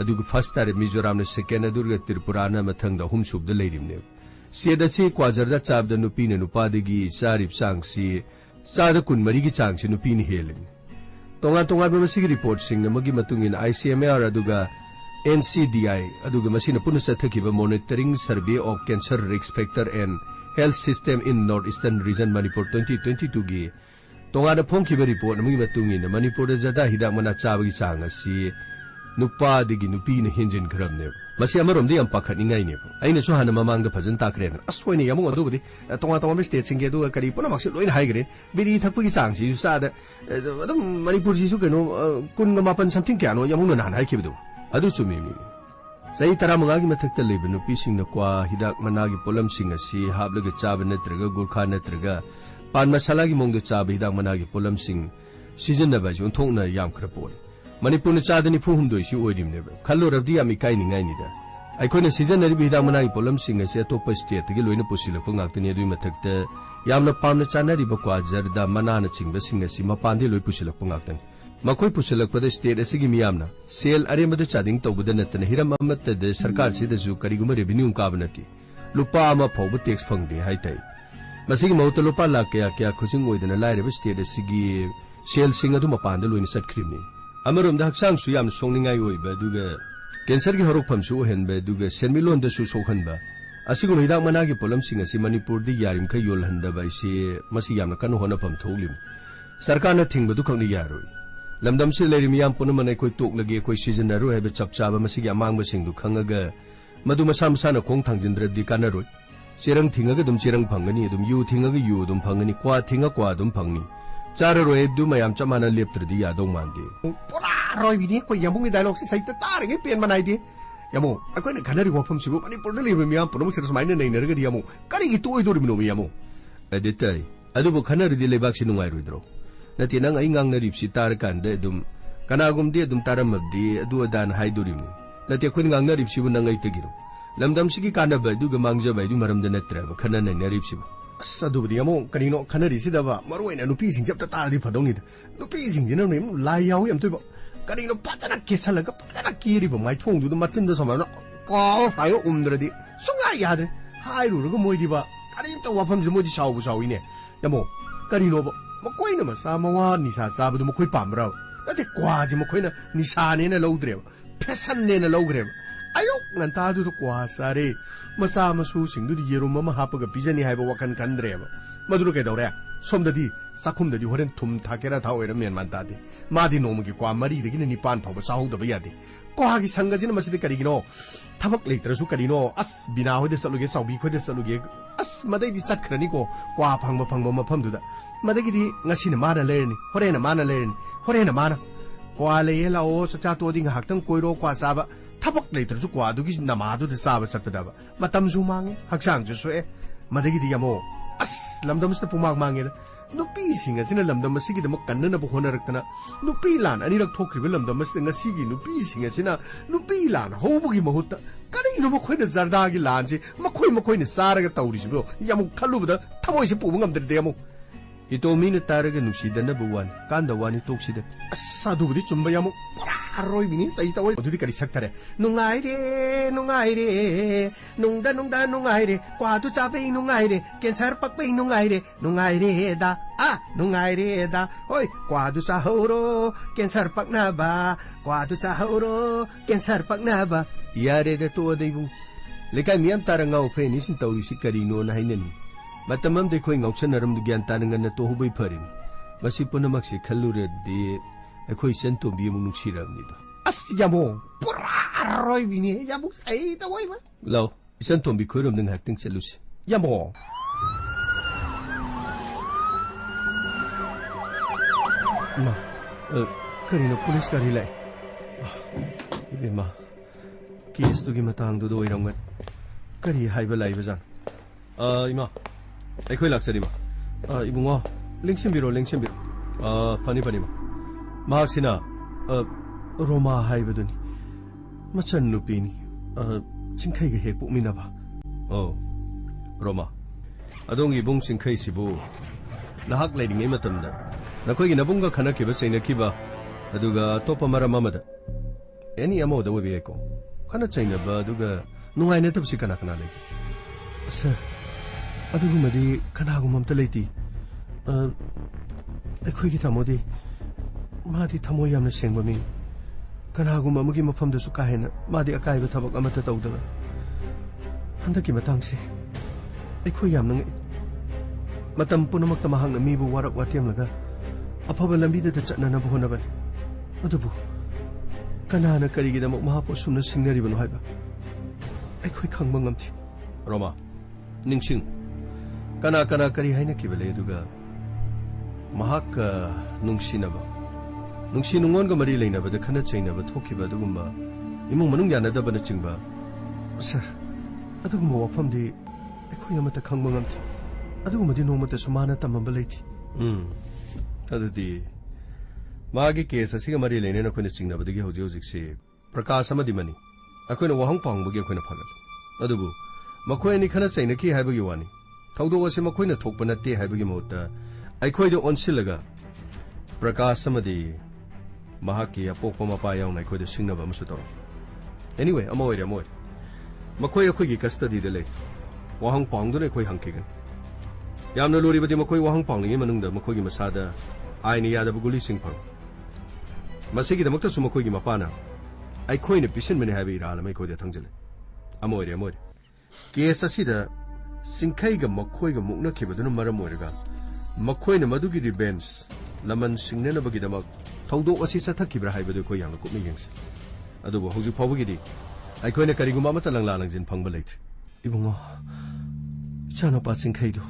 अदुग फर्स्ट तारे मिजोराम ने सेकेंड अदुग त्रिपुरा ना मथंग दा हुमसुब द लेरिमने सेदा चे क्वाजरदा चाब द नुपी ने नुपादगी सारिब सांगसी सादा कुनमरी की चांगसी नुपी ने हेलिन तोंगा मसिगी रिपोर्ट सिंग नमगी मतुंगिन ICMR अदुगा NCDI अदुगा मसिना पुन सथखिबा monitoring survey of cancer risk factor and health system in north eastern region Manipur 2022 गी तोंगा फोंखिबा रिपोर्ट नमगी मतुंगिन मणिपुर जदा हिदाक मना चाबगी चांग असि नुपादगी नुपीना हेंजिन खरबने मसी अमरोमदि यम पाखनिंगाइने अइना सु हाना ममांगदा फजन ताखरेन असोइने यमंग अदुबदि तोंगा स्टेट सिंगे दु करी पुनमक्से लोइन हाइगरे बिरि थकपगी सांगसि सु सादा अदम मणिपुर सिसु केनो कुन मापन समथिंग क्यानो यमंग नान हाइखिबदु अदु चुमिमि सही तरा मंगागी मथक्ता लेब नुपी सिंग क्वा हिदाक मनागी पोलम सिंग असि हाबलगा चाब नत्रगा गुरखा नत्रगा पान मसालागी मोंगदा चाब हिदाक मनागी पोलम सिंग सीजन नबा जोन थोंगना याम खरपोन मणिपुर चादनी फुहुमदोइसि ओइदिमनेबा खल्लोरबदि यामि काइनिंगाइनिदा अखोइना सिजनरी हिदाक मनागी पोलम सिंग असि अतोप स्टेटगी लोइना पुसिलप गाक्तने दुइ मथक्ता यामना पामना चानरिबा क्वाजरदा मनाना चिंगबा सिंग असि मपानदि लोइ पुसिलप गाक्तन मखोइ पुसिलपदा स्टेट असिगी मियामना सेल अरेमदा चादिंग तौबदा नतना हिरम अमत्तदा सरकार सिदजु करिगुम रेवेन्यू काबनति लुपा अमा फौबा tax फंगदे हाइtai masigi mauta lupa la kaya khujing oidana laireba state asigi sel sing adu mapanda loina satkhrimni amarom da haksang su yam songningai oiba duga cancer gi horokpham su henba duga senmilon da su sokhanba asigu hidak managi polam sing asi manipur di yarim kha yol handa bai se masi yamna kan hona pham thoglim sarkar na thingba du khangni yaroi lamdam se lerim yam punamane koi tok lage koi season na ro hebe chapchaba masigi amang ba sing du khangaga madu masam sana khong thangjindra di kanaroi cherang thingaga dum cherang phangani dum yu thingaga yu dum phangani kwa thinga kwa dum phangni chararo du mayam chamana leptrdi yadong mande pura roi bini koi yamung dialogue si saita tar ge pen manai di yamu akoi ne khanari wafam sibu manipur na lebe miyam punam se smaina nei nerga di yamu kari gi toy dori mino yamu adetai adubu khanari di lebak si nungai ruidro nati nang ai ngang na ripsi tar kande dum kanagum di dum taramabdi adu adan haidorimni nati khun ngang na ripsi bu nang ai tegiro lamdam sigi kana ba du ga mangja ba du maram da natra ba khana na na ripsi ba sadu di yamu kani no khanari si da ba maroi na nupi sing jap ta tar di phadong ni nupi sing jina no lai yaw yam toy ba kani no patana kesalaga patana kiri ba mai thong du da matin da sama no ko hayo umdra di sunga yadre hairu ro moi di ba kani to wafam ji moi di saw bu saw ine yamu kani no ba makoi na masa mawa ni sa sa bu du makoi pamra nate kwa ji makoi na ni sa ne na lodre ba pesan ne na logre ba ayo nganta du kwa sare masa masu sing du yerum ma hapaga bijani haiba wakan kandre ba maduru ke dore somdadi sakhumdadi horen thum thakera tha oira men man tadi madi nomugi kwa mari de ni pan phawba chahu da bayadi kwa gi sangajina masidi kari gino thabak leitrasu kari no as bina hode saluge saubi khode saluge as madai di satkrani ko kwa phangba mafam du da madagi di ngasina mana lerni horena mana kwa le la o cha to ding haktang koiro kwa saba tabak leitrasu kwa dugi namadu de saba chatda ba matam su mange haksang ju soe madagi di yamo as lamdam sta pumak mange nupi singa sina lamdam sigi de kanna na bu honarakna nupi lan ani rak thokribe lamdam sta ngasigi nupi singa sina nupi lan hobugi mahutta kari no makhoi na zarda gi lan ji makhoi ni saraga tawri sibo yamu khalubda thamoi si pubu ngamdre de yamu itomi na taraga nusidana buwan kanda wani toksida asadu budi chumba yamu aroi bini sai tawai odudi kari saktare nungai re nungda nungai re kwatu chape nungai re cancer pakpe nungai re da hoi kwatu cha horo cancer pakna ba yare da to deibu lekai miam tarangau fe ni sin tawri si kari no na hainen matamam de khoi ngauchanaram du gyan tanangan na to hubai pharim masi punamak si khallure de khoi sento bi mu nuksiram ni do as yamo pura roi bini yamu sai ta wai ma lo sento bi khoiram ding hakting chelusi yamo ma karino police gari lai ibe ma case tu gi matang du do iram kari haiba lai bazan ima ꯑꯩꯈꯣꯏ ꯂꯥꯛꯆꯔꯤꯕ 이bungo 랭심비로 파니마 마학시나 로마 하이버드니 마찬 누피니 칭카이가 핵 뽑미나봐 로마 아동이 붕 칭카이시부 나학 레딩의 마탐다 나코이기 나bunga 카나키바 차이나키바 아두가 토파 마라마마다 애니 아모다 we비에코 카나 차이나바 아두가 누가이네 탑시 카나카나 레기 sir adugumadi kanagum amta leiti akhoi gi thamodi madi thamoi yamna sengba mi kanagum amagi mafamda su kahena madi akai ba thabak amata tawdaba handaki matangse akhoi yamna matam punamak tamahang mi bu warak watiam laga afaba lambi da chatna na bu honaban adubu kanana karigi da mahapo sumna singnari banu haiba akhoi khangba ngamti roma ningsing kana kari haina kibale duga mahaka nungsinaba nungsinungon ga mari leinaba da khana chainaba thokiba dugumba imung manung yanadaba na chingba sir adugumba wafamdi akhoi amata khangba ngamti adugumadi nomata sumana tamamba leiti adudi magi case asiga mari leine na khona chingnaba dagi hoji se prakash amadi mani akhoi na wahang pangbagi akhoi na phagal adubu makhoi ni khana chaina ki haibagi wani thaudo ase makhoi na thokpa natte haibagi mota aikhoi do onsilaga prakash amadi mahaki apokpa mapa yaung aikhoi de singnaba amsu tor anyway amoy makhoi akhoi gi custody de le wahang pangdu ne khoi hangkigan यामना लोरीबदी मखोई वाहंग पांगलिंगी मनुंगदा मखोई मसादा आईने यादब गुली सिंह फंग मसिगी दमक्ता सु मखोई मपाना आइखोइने पिसिनमने हाबे इराल मैखोइदा थंगजले अमोरे case असिदा सिंखैगा मखोइगा मुक्नखिबदुना मरम ओइरगा मखोइने मदुगी रिवेंस लमन सिंगननबगिदमक थौदोक असि सथखिब्रा हाइबदु कोइ यामना कुपनि यंगसे अदुबो हौजु फावबगिदि आइखोइने करिगुमा मत लंगला लंजिन फंगबा लैथ्रि इबुंगो चानपा सिंखैदु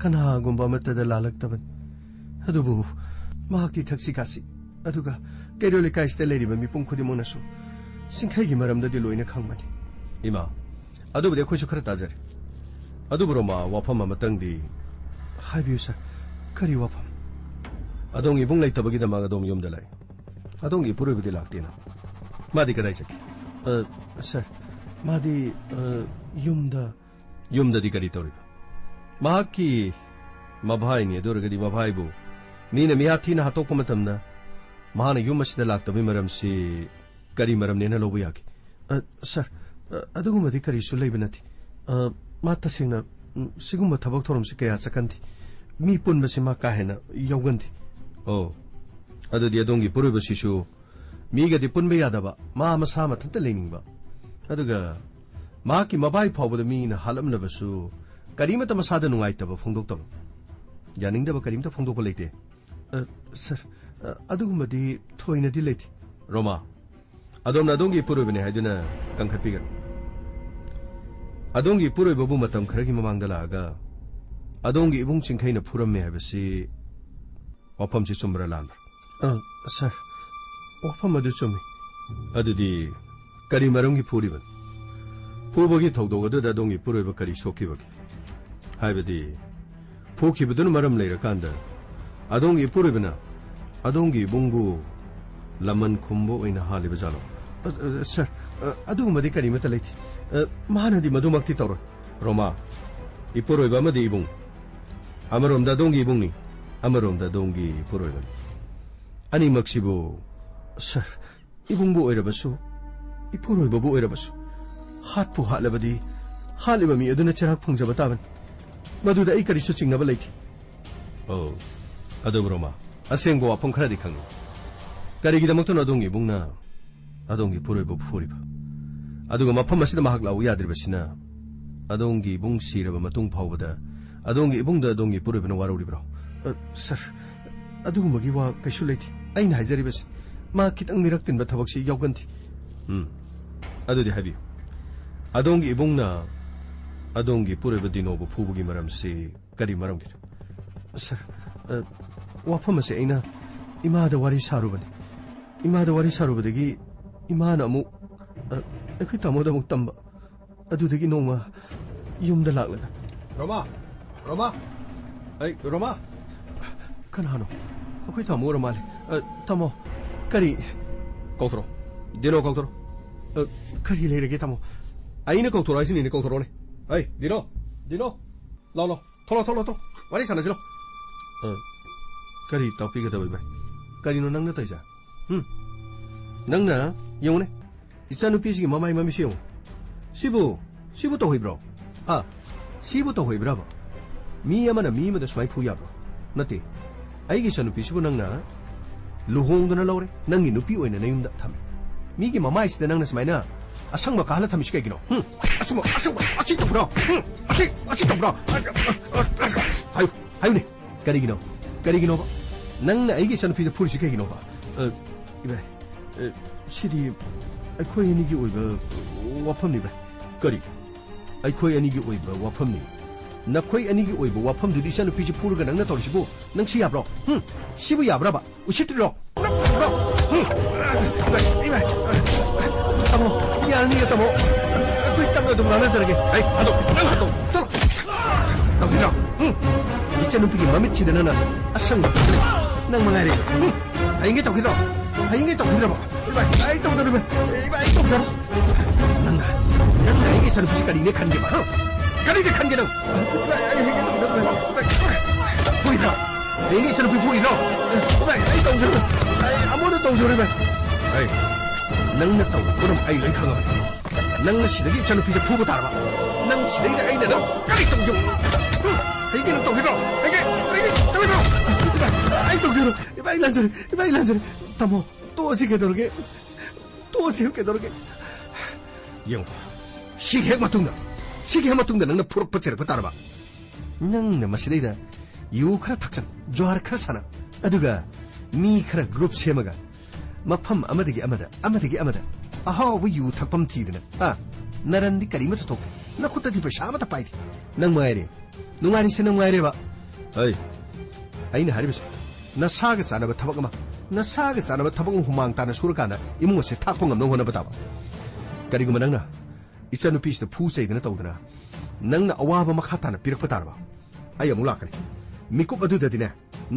कनागुम्बा मतदा लालक्तबन अदुबु माक्ति थक्सि कासि अदुगा केरोले काइस्ते लेरिबा मिपुं खुदिमोनसु सिंखैगी मरमददि लोइना खंगबनि इमा अदुबुदि अखोइसु खरा ताजरे अदुबुरोमा वाफम अमतंगदि हाइबियु सर करि वाफम अदोंग इबुं लैतबगिदमा अदोम युमदा लाई अदोंग इपुरोबदि लाक्तेना मादि कदाइ सके सर मादि युमददि करि तौरिबा माकी मभाइनी अदुरगदि मभाइबु मीना मियाथीना हातोकप मतमदा माना युम असिदा लाक्तबि मरमसि करि मरमनेना लोबु याकी सर अदुगुमदि करिसु लैबा नथि मा तसेंना सिगुम्बा थबक थोरमसि कया चकन्थि मी पुनबसि मा काहेना यौगन्थि ओ अदुदि अदोंगी पुरुबसिसु मीगदि पुनबा यादबा मा मसा मथंत लेनिंगबा अदुगा माकी मबाइ फावबदा मीना हालमनबसु करीमत मसादा नुंगाइतब फोंदोक्तब यानिंगदब करीमत फोंदोकप लेते सर अदुगुमदि थोइनदि लेति रोमा अदोमना अदोंगी पुरुबने हाइदुना कंखतपिगन अदोंगी पुरुबबु मतम खरगी ममांगदा लागा अदोंगी इबुंग चिंखैना फुरम्मे हाबसि वाफमसि चुमरा लानब्रा सर वाफम अदु चुम्मि अदुदि करी मरमगी फुरिबन फुबगी थौदोग अदुदा अदोंगी पुरुब करी सोखिबगी हाइबदि फुखिबदुन मरम लेरकांदा अदोंगी पुरुबना अदोंगी बुंगु लमन खुंबो ओइना हालिबा जालो सर अदुगुमदि करिमत लैथि मानदि मधुमक्ति तौर रोमा इपुरोइबा मदि इबुंग अमरोमदा अदोंगी इबुंगनि अमरोमदा अदोंगी पुरोइबन अनि मक्सिबो सर इबुंगबो ओइरबसु इपुरोइबबो ओइरबसु हातपु हालबदि हालिबा मी अदुना चराक फंगजबा ताबन मधुदा आई करिसु चिंगबा लैथि ओ अदुब्रोमा असेंगो वाफम खरादि खंग करिगिदमक्तन अदोंगी बुंगना अदोंगी पुरोइबो फुरिबा अदुगा मफम असिदा महाक लाउ याद्रिबसिना अदोंगी बुंग सिरबा मतुंग फावबदा अदोंगी बुंगदा अदोंगी पुरोइबना वारौरिब्रो सर अदुगुमगी वा कैसु लैथि आइना हाइजरिबसि मा खितंग मिरक्तिनबा थबकसि यावगन्थि अदुदि हाबियो अदोंगी बुंगना अदोंगी पुरोइबा दिनोबो फुबगी मरमसि करि मरमगि सर वाफम असे आइना इमादा वारी सारुबनि इमादा वारी सारुबदगी इमाना अमु अखै तमोदा अमु तंबा अदुदगी नोमा युमदा लाक्लगा रोमा रोमा कनानो अखै तमो रमाले तमो करी कौतरो दिनो कौतरो करी लेरगे तमो आइना कौतरो आइसिनि कौतरोने दिनो लो थोलो वारी सानसिलो करी टॉपिक दबई बाय करीनो नंगना तैजा नंगना यौने इचानुपीसिगी ममाई ममिसि यौ सिबु तो होइब्रो सिबु तो होइब्राबो मी अमना मी मद स्माइ फुयाब्रो नते आइगी सनुपीसिबु नंगना लुहोंगना लौरे नंगी नुपी ओइना नयुमदा थमे मीगी ममाइसिदा नंगना स्माइना असंगबा काहला थमिसि कैगिनो असंगबा असि तब्रो असि तब्रो हायुने करिगिनो नंगना आइगी सनुपीदा फुरिसि कैगिनो इबाय सिदी अखोय अनिगी ओइबा वाफमनि बाय करी अखोय अनिगी ओइबा वाफमनि नखोय अनिगी ओइबा वाफमदुदि सनुपीसि फुरगा नंगना तौरिसिबु नंसि याब्रो सिबु याब्राबा उसित्रिरो ब्रो इबाय तमो यानी तमो अखोय तमो दुम नानजरगे हादो चलो तौदिरो इचनुपीगी ममितसिदना असंग नंग मंगारे आइंगे तौखिरो आई तौजरो नंग आइंगे सनुपीसि करिने खनगेबा करिजे खनगे नंग फुइरो आइंगे सनुपी फुइरो आई तौजरो अमोनो तौजरो नंगना तौ कोरम आई लोइ खंगबा नंगना सिदगी सनुपीदा फुबा तारबा नंग सिदैदा आइना नंग करि तौजो आइंगे नंग तौखिरो लाजरे इबाई लाजरे तमो तो सी के दोरगे तो सी के Dorge young 시계 matungda nangna puruk pacere patarba nangna masidayda yu khara thaksan johar khara sana aduga mi khara group semaga mafam amadagi amada ahaw yu thakpam tidina narandi karima to tok na khutadi pa shama ta paidi nang maire nungari se nang maire ba ai aina haribis na saga chana ba thabak ma na saga chana ba thabak humang ta na surkana imu se thakpong ngam no hona bataba kariguma nangna इचनु पीस द फू सेदना तौदना नंगना अवाबा मखा ताना पिरक पतारबा आई अमु लाकनी मिकुप अदुददिने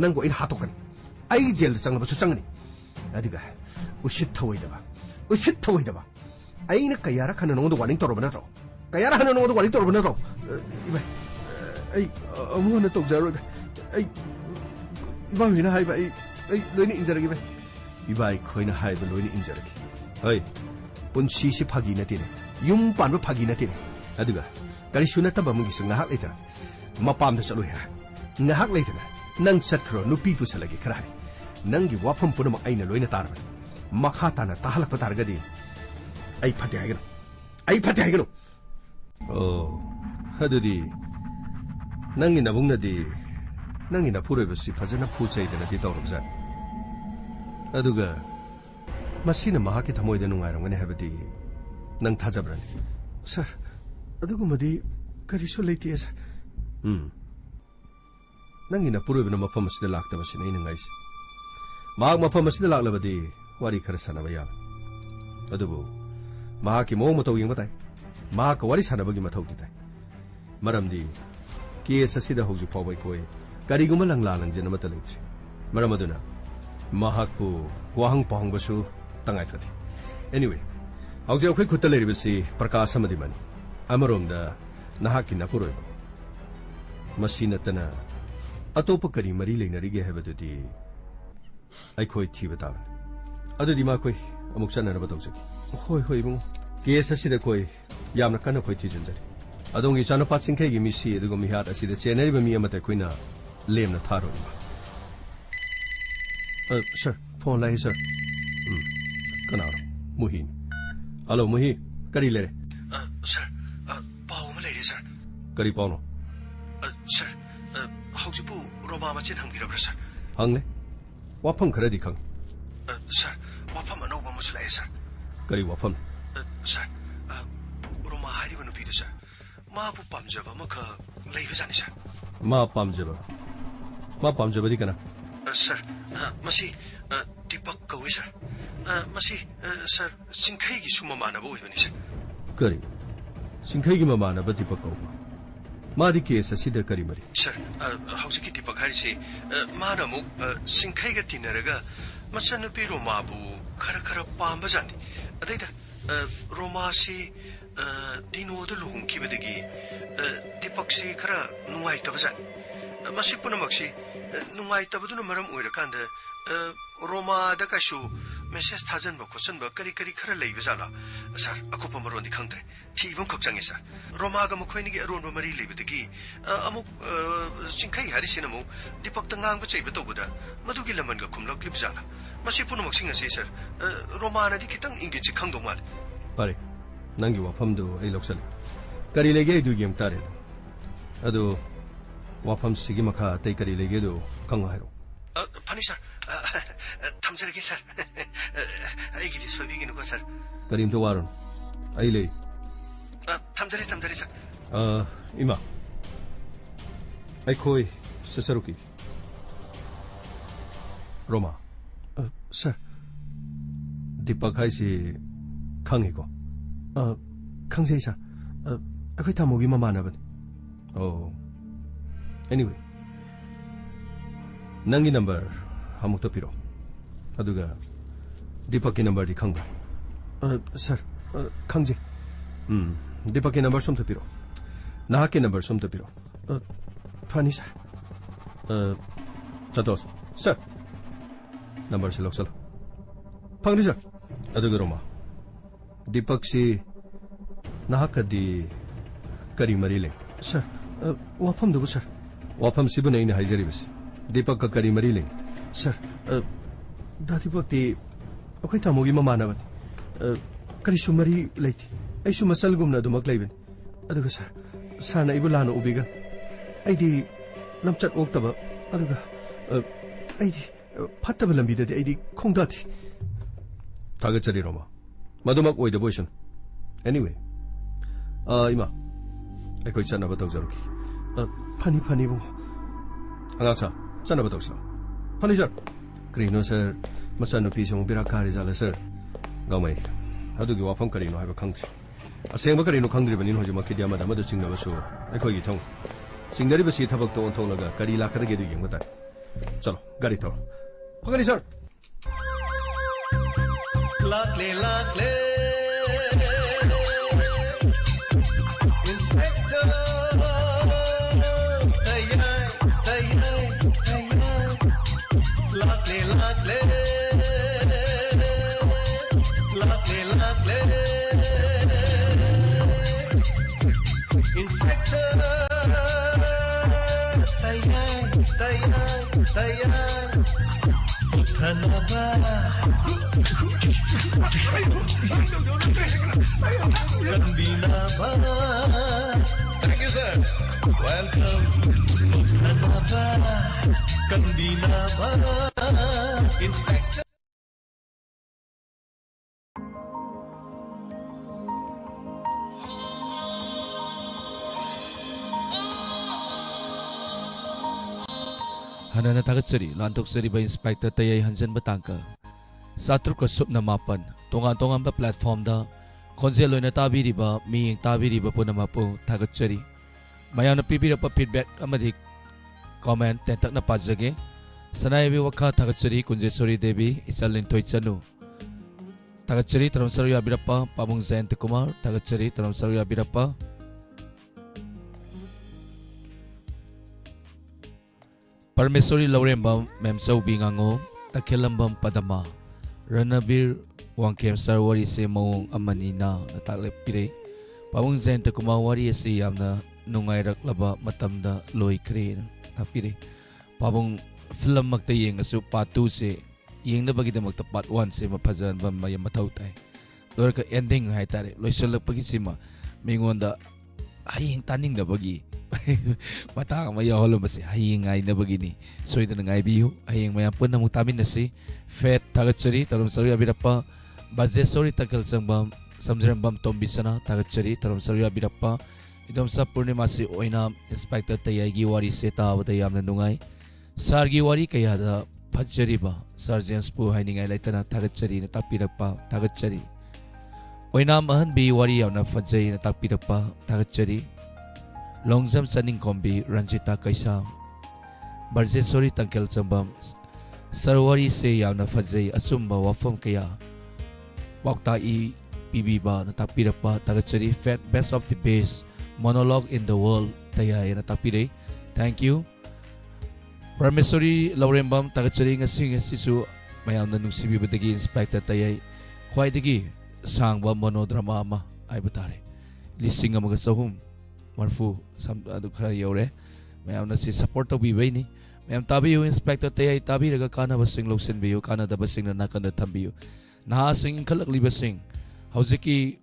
नंगो इन हातोकनी आई jail चंगबसु चंगनी Adiga उसित थवैदबा आइना कयारा खन नंगो वार्निंग तोरबा नत्रो कयारा खन नंगो वार्निंग तोरबा नत्रो इबाय आई अमु न तौजारो आई इबा हिना हाइबा आई लोइनि इंजरगी बाय इबाय खोइना हाइबा लोइनि इंजरगी आई पुंसी से फागी नतिने यूं पानबा फागी नतिने अदुगा करिसु नतबा मुगी संगाहक लेता मपामदा चलो है ngahak leitana nang chakro nupi pusalagi khara nangi wafam punama aina loina tarba makha tana tahalak patargadi ai phate haigano oh hadudi nangi nabungna di nangi na puroi basi phajana phuchai dana di tawrobza aduga masina mahaki thamoida nungairangane habadi nang thajabrani sir adugu madi karisu leiti sir nangi na puroi bana mafam asida laktaba sina ina ngais maak mafam asida laklabadi wari khara sanaba ya adubu mahaki mo mo tawing batai mahak wari sanabagi mathau ditai maramdi case asida hoju pawai koi kariguma langla langjena mata leitri maramaduna mahakpu wahang pahangbasu tangai khati anyway hoju akhoi khutta leribasi prakasa amadi mani amaromda nahaki na puroi ba masinatana atopa kari mari leinarige habadudi aikhoi thibata adudi ma koi amuk chanana batawjaki hoi bung case asida koi yamna kana koi thijunjari adongi chana patsingkhai gi misi adugo mihat asida chenari ba mi amata koina lemna tharo sir phone lai sir kanaro muhin hello muhi kari lere sir pau ma lere sir kari pau no sir haujipu roma ma chen hangira sir hangle wafam kharadi khang sir wafam anoba musla sir kari wafam sir roma hari banu pi sir ma bu pamjaba makha leiba jani sir ma pamjaba di kana sir masi deepak kawi sir masi sir singkhai gi suma mana bo ibani sir kari singkhai gi mana ba deepak kaw मादी case असिदा करी मरी sir हौजी की दीपक हारी से माना मुक सिंखाई का तिनरगा मसन पे रोमा बु खरा पाम बजानी अदैदा रोमा से दिनो द लुहुं की बदगी दीपक से खरा नुंगाई तब जानी मसी पुनमक्सी नुंगाई तब दुन मरम ओइरकांद रोमा द काशु मेसेज थाजन ब क्वेश्चन ब करी खरा लेब जाला सर अकुप मरोन दि खंगद्रे थीबम खक्चंगे सर रोमा ग मखोइनि गे अरोन ब मरी लेबदगी अमुक सिंखाई हारि सिनमु दीपक त ngang ब चैब तोबुदा मदुगी लमन ग खुमलक क्लिप जाला मसी पुनमक सिंग से सर रोमा नदि खितंग इंगे छि खंगदो माल पारे नंगी वाफम दो ए लोकसल करी लेगे दु गेम तारे अदो वाफम सिगी मखा तै करी लेगे दो खंग हारो फनी सर थमजरगे सर आइगी दिस सोबिगिनो को सर करीम तो वारन आई ले थमजरे सर इमा आई खोई ससरुकी रोमा सर दीपक हाई से खंगे को खंगजे सर अखोई थामोगी ममानबन ओ एनीवे नंगी number हमuk to piro aduga deepak ki number di khangba sir khangje deepak ki number sum to piro na ki number sum to piro phani sir chatos sir number se loksal phangri sir aduga roma deepak si na ka di kari mari le sir wafam du sir wafam si bunai ni haijari bas deepak ka kari mari le sir दादी पक्ति अखोई तामोगी ममानबन करिसु मरी लेथि ऐसु मसलगुमना दुमक Lebon अदुगा Sarna इबु लानो उबिगन ऐदि लमचत ओक्तबा अदुगा ऐदि फत्तबा लंबिददि ऐदि खोंदाथि थागतचरी Roma मदुमक ओइदबोइसन anyway इमा अखोई चनबा तौजरुकी funny funny बो अंगाचा चनबा Taunsa funny sir क्रीनो sir मसनुपी सम बिरा कारी जाला सर गाउमै अदुगी वाफम करिनो हाइबा खंगथि असेंबा करिनो खंगद्रिबनि होजि मखिदि अमदा मदु चिंगनबसु अखोइगी थौ चिंगदरिबसि थबक तो ओंथोलगा करी लाखदगे दु यंगबा ताय चलो गाड़ी थौ फगरी sir Luckily, luckily, Inspector, luckily, luckily, luckily, luckily, Inspector, Dhanaba. Thank you, sir. Welcome. Kandinaba, Inspector. Hanana tagatchari lantoksari ba inspector tayai hanjan batangka satruk subna mapan tonga ba platform da khonjel loina tabiriba mi tabiriba punamapu tagatchari mayana pibirapa feedback amadi comment tentakna pajage sanaibi wakha tagatchari kunjesori devi isalin toichanu tagatchari taramsaru abirappa pamung jayant kumar tagatchari taramsaru abirappa Parmesori Laurembam Memsau Bingango Takilambam Padama Ranabir Wangkem Sarwari se Maung Amanina Natalipire Pawung Zen Takumawari se Yamna Nungairak Laba Matamda Loi Crane Tapire Pawung Film Magtaying Asu Patu se Ying the Bagita Magta Part 1 se Mapazan Bamaya Matautai Lorka ending Haitare Loisalak Pagisima Mingonda Haying Tanning the Bagi Matang maya holo basi haying ay na bagini so ito nang ibiyo haying maya pun na mutamin na si fet tagatchari tarum saruya birappa bazze sorry takal sangbam samjram bam tombisana tagatchari tarum saruya birappa idom sa purnima si oina inspector tayagi wari seta awatayam na nungai sargi wari kaya da phajjari ba sar james pu hainingai laitana tagatchari na tapirappa tagatchari oina mahan bi wari yaw na phajjai na tapirappa tagatchari Longjam Saning Kombi Ranjita Kaisam Barjesori Tangkel Chambam Sarwari se Yamna Fajay Asumba Wafam Kaya Wakta I Bibiba Natakpirapa Tagachari Fat Best of the Best Monologue in the World Taya Natakpire Thank you Parmesori Laurembam Tagachari Ngasing Sisu Mayam na nungsibi badagi Inspector Tayay Kwai dagi Sangba monodrama ama Ay batare Lising ang mga sahum Marfu sam adu khara yore mayam na si support to bibai ni mayam tabi yu inspector tayai tabi raga kana basing loksin biyu kana da basing na nakanda tambiyu na sing khalak li basing hauziki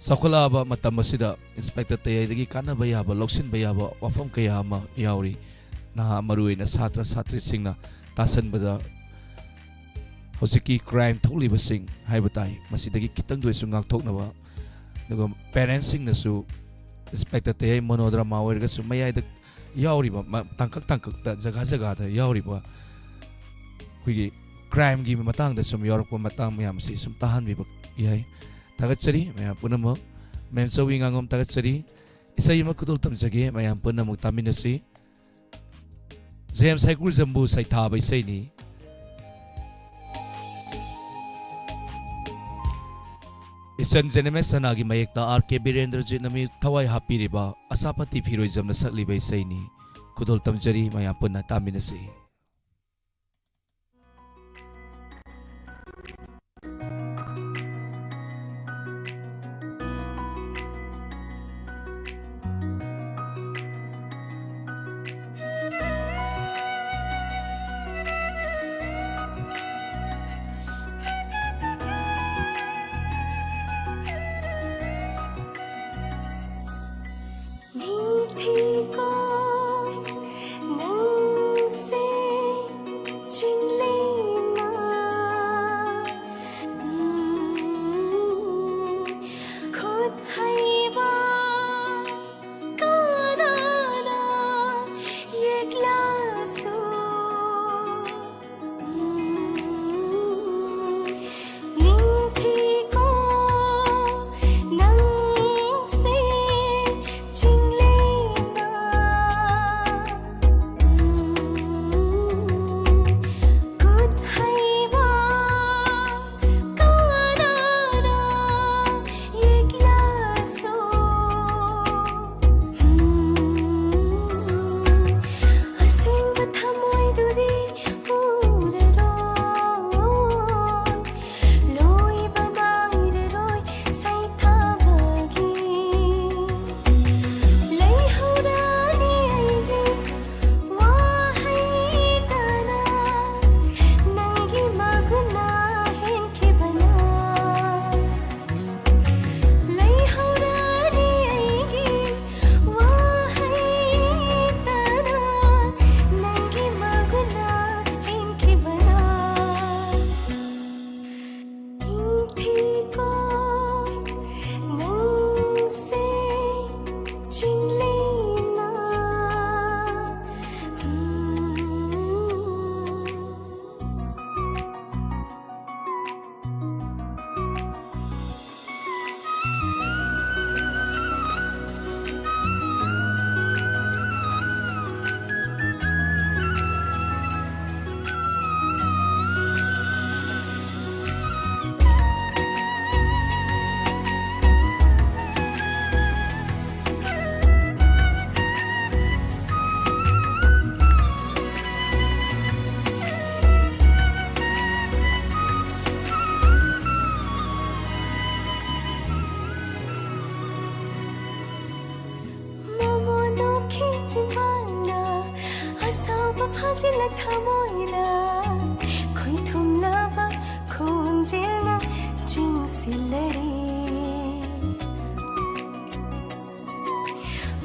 sakula ba matam masida inspector tayai dagi kana baya ba loksin baya ba wafam kaya ma yauri na marui na satra satri sing na tasan bada hauziki crime tholi basing haibatai masidagi kitang doi sungak thok na ba Nago parenting na su inspector tayay monodrama awir ka su mayay da yauri ba tangkak da jaga da yauri ba kuigi crime gi matang da sum yorok pa matang mayam si sum tahan bi ba yay tagatchari mayam punamo mem sawi ngangom tagatchari isay makudul tamjage mayam punamo tamin si James Haikul Zambu say tabay say ni Isan Zenemes Sanagi Mayekta R.K. Birendrajit Nami Tawai Hapiriba Asapati Firoizam na Saklibay Sayni Kudol Tamjari Mayapun na Taminasi फाजिला थमोइदा खोइ थुम्लाबा खोन्जेलना चिंसिलरी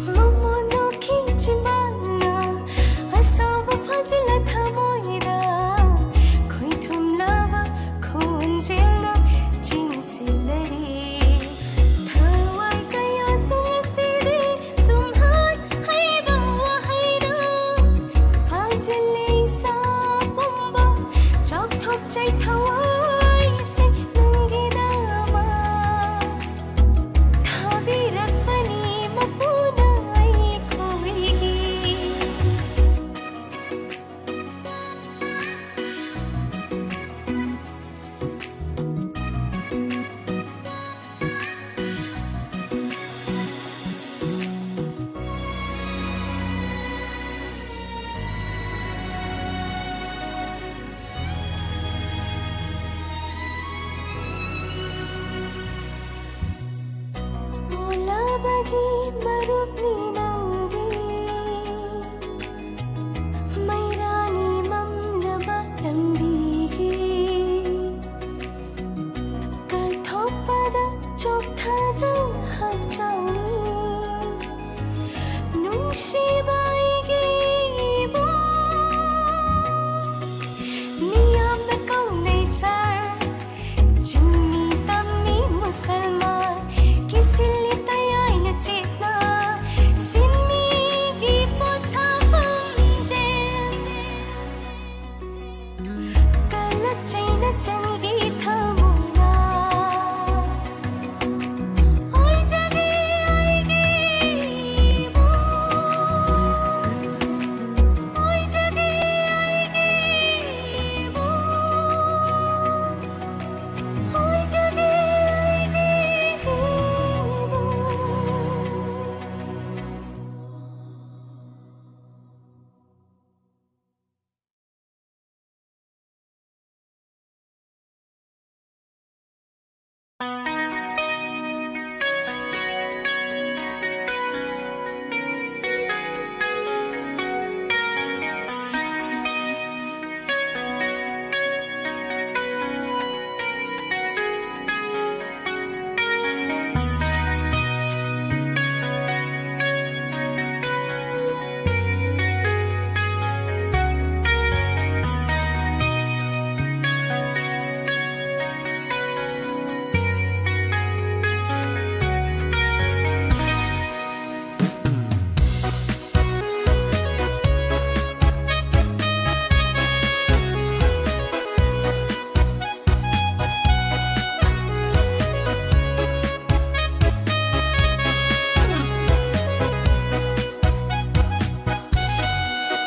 mono खिचिमाना असावा फाजिला थमोइदा खोइ थुम्लाबा खोन्जेलना चिंसिलरी bagi marupni nangi mairani mamnaba lambigi kathopada chokthada hakchauni nungsibaigi bo niyamna kaunai sar chingni tammi musalman kisili चेतना सिन्मी की पोथा फंजे कलक चैना चंगी थमुना ओय जगे आएगी वो ओय जगे आएगी वो ओय जगे आएगी वो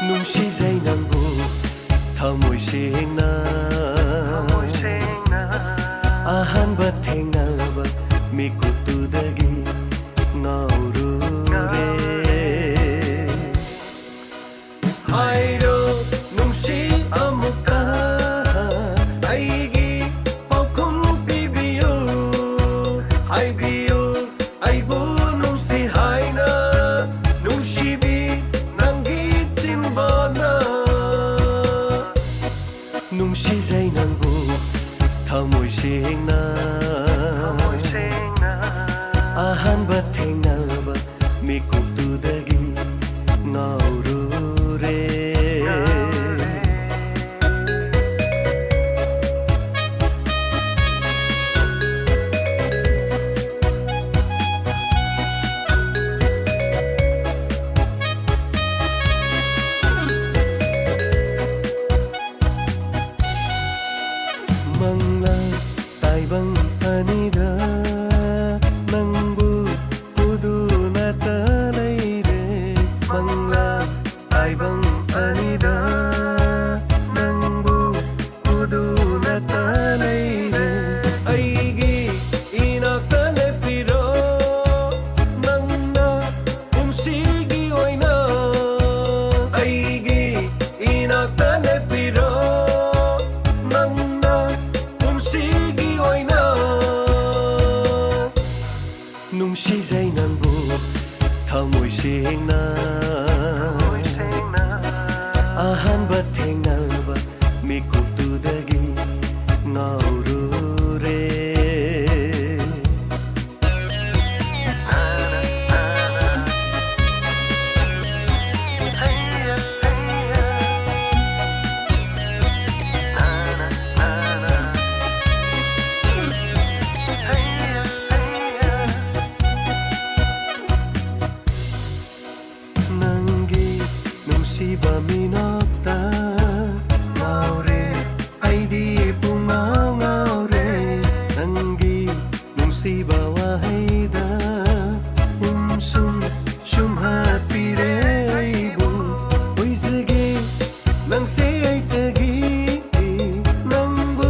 nungshizay nangbu thamoy sengna ahanba thengnaba mikutudagi ngaurure hairo nungshi amuka aigi paukhum pibiyu haibiyu aibu nungsi haina nungshibi nungshizay nangbu thamoy sengna ahanba thengnaba mikutudagi ngaurure mangla taibang anida nangbu puduna tanaire mangla taibang anida nangbu puduna tanaire aigi inakane piro nangna umsigi oina aigi inakane piro Sigi oina nungshizay nangbu thamoy sengna aha ꯅꯪꯁꯦ ꯑꯩꯇꯒꯤ ꯅꯪꯕꯨ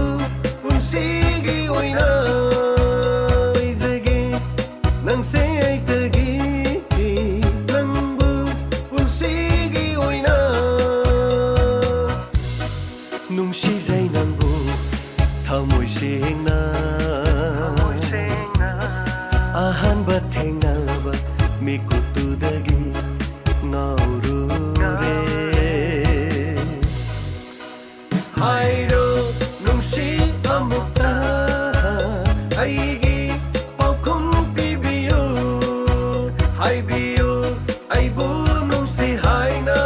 ꯄꯨꯟꯁꯤꯒꯤ ꯑꯣꯏꯅ ꯑꯣꯏꯖꯒꯦ ꯅꯪꯁꯦ ꯑꯩꯇꯒꯤ ꯅꯪꯕꯨ ꯄꯨꯟꯁꯤꯒꯤ ꯑꯣꯏꯅ ꯅꯨꯡꯁꯤꯖꯩ ꯅꯪꯕꯨ ꯊꯃꯣꯏ ꯁꯦꯡꯅ ꯑꯍꯥꯟꯕ ꯊꯦꯡꯅꯕ ꯃꯤꯀꯨꯞꯇꯨꯗꯒꯤ ꯉꯥꯎꯔꯨꯔꯦ ꯍꯥꯏꯔꯣ ꯅꯨꯡꯁꯤ ꯑꯃꯨꯛꯇ ꯑꯩꯒꯤ ꯄꯥꯎꯈꯨꯝ ꯄꯤꯕꯤꯌꯨ ꯍꯥꯏꯕꯤꯌꯨ ꯑꯩꯕꯨ ꯅꯨꯡꯁꯤ ꯍꯥꯏꯅ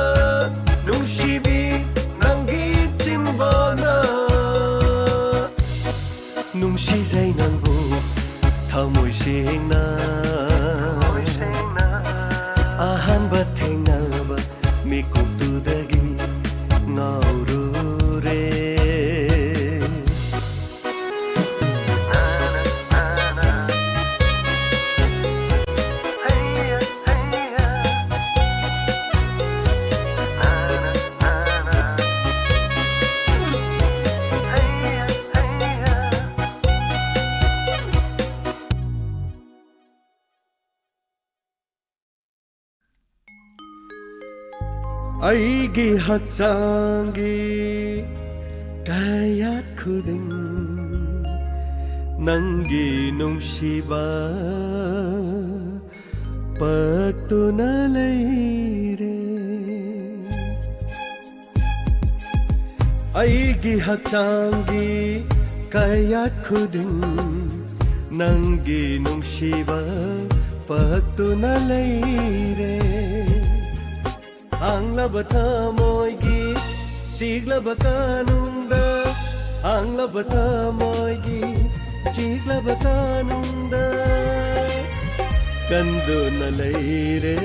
ꯅꯨꯡꯁꯤꯕꯤ ꯅꯪꯒꯤ ꯆꯤꯟꯕꯥꯜꯅ ꯅꯨꯡꯁꯤꯖꯩ ꯅꯪꯕꯨ ꯊꯃꯣꯏ ꯁꯦꯡꯅ ꯑꯍꯥꯟꯕ ꯊꯦꯡꯅꯕ ꯃꯤꯀꯨꯞꯇꯨꯗꯒꯤ ꯉꯥꯎꯔꯨꯔꯦ ꯑꯩꯒꯤ ꯍꯛꯆꯥꯡꯒꯤ ꯀꯌꯥꯠ ꯈꯨꯗꯤꯡ ꯅꯪꯒꯤ ꯅꯨꯡꯁꯤꯕ ꯄꯛꯇꯨꯅ ꯂꯩꯔꯦ ꯑꯩꯒꯤ ꯍꯛꯆꯥꯡꯒꯤ ꯀꯌꯥꯠ ꯈꯨꯗꯤꯡ ꯅꯪꯒꯤ ꯅꯨꯡꯁꯤꯕ ꯄꯛꯇꯨꯅ ꯂꯩꯔꯦ ꯍꯥꯡꯂꯕ ꯊꯃꯣꯏꯒꯤ ꯆꯤꯛꯂꯕ ꯀꯥꯅꯨꯡꯗ ꯍꯥꯡꯂꯕ ꯊꯃꯣꯏꯒꯤ ꯆꯤꯛꯂꯕ ꯀꯥꯅꯨꯡꯗ ꯀꯟꯗꯨꯅ ꯂꯩꯔꯦ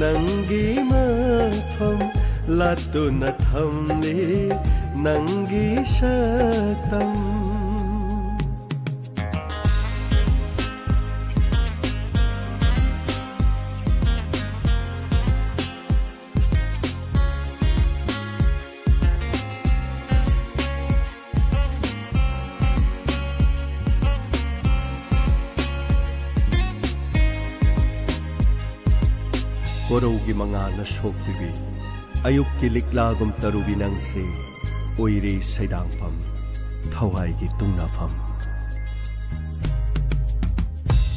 ꯅꯪꯒꯤ ꯃꯐꯝ ꯂꯥꯠꯇꯨꯅ ꯊꯝꯂꯤ ꯅꯪꯒꯤ ꯁꯛꯇꯝ ꯀꯣꯔꯧꯒꯤ ꯃꯉꯥꯜꯅ ꯁꯣꯛꯄꯤꯕꯤ ꯑꯌꯨꯛꯀꯤ ꯂꯤꯛꯂꯥꯒꯨꯝ ꯇꯔꯨꯕꯤ ꯅꯪꯁꯦ ꯑꯣꯏꯔꯦ ꯁꯩꯗꯥꯡꯐꯝ ꯊꯋꯥꯏꯒꯤ ꯇꯨꯡꯅꯐꯝ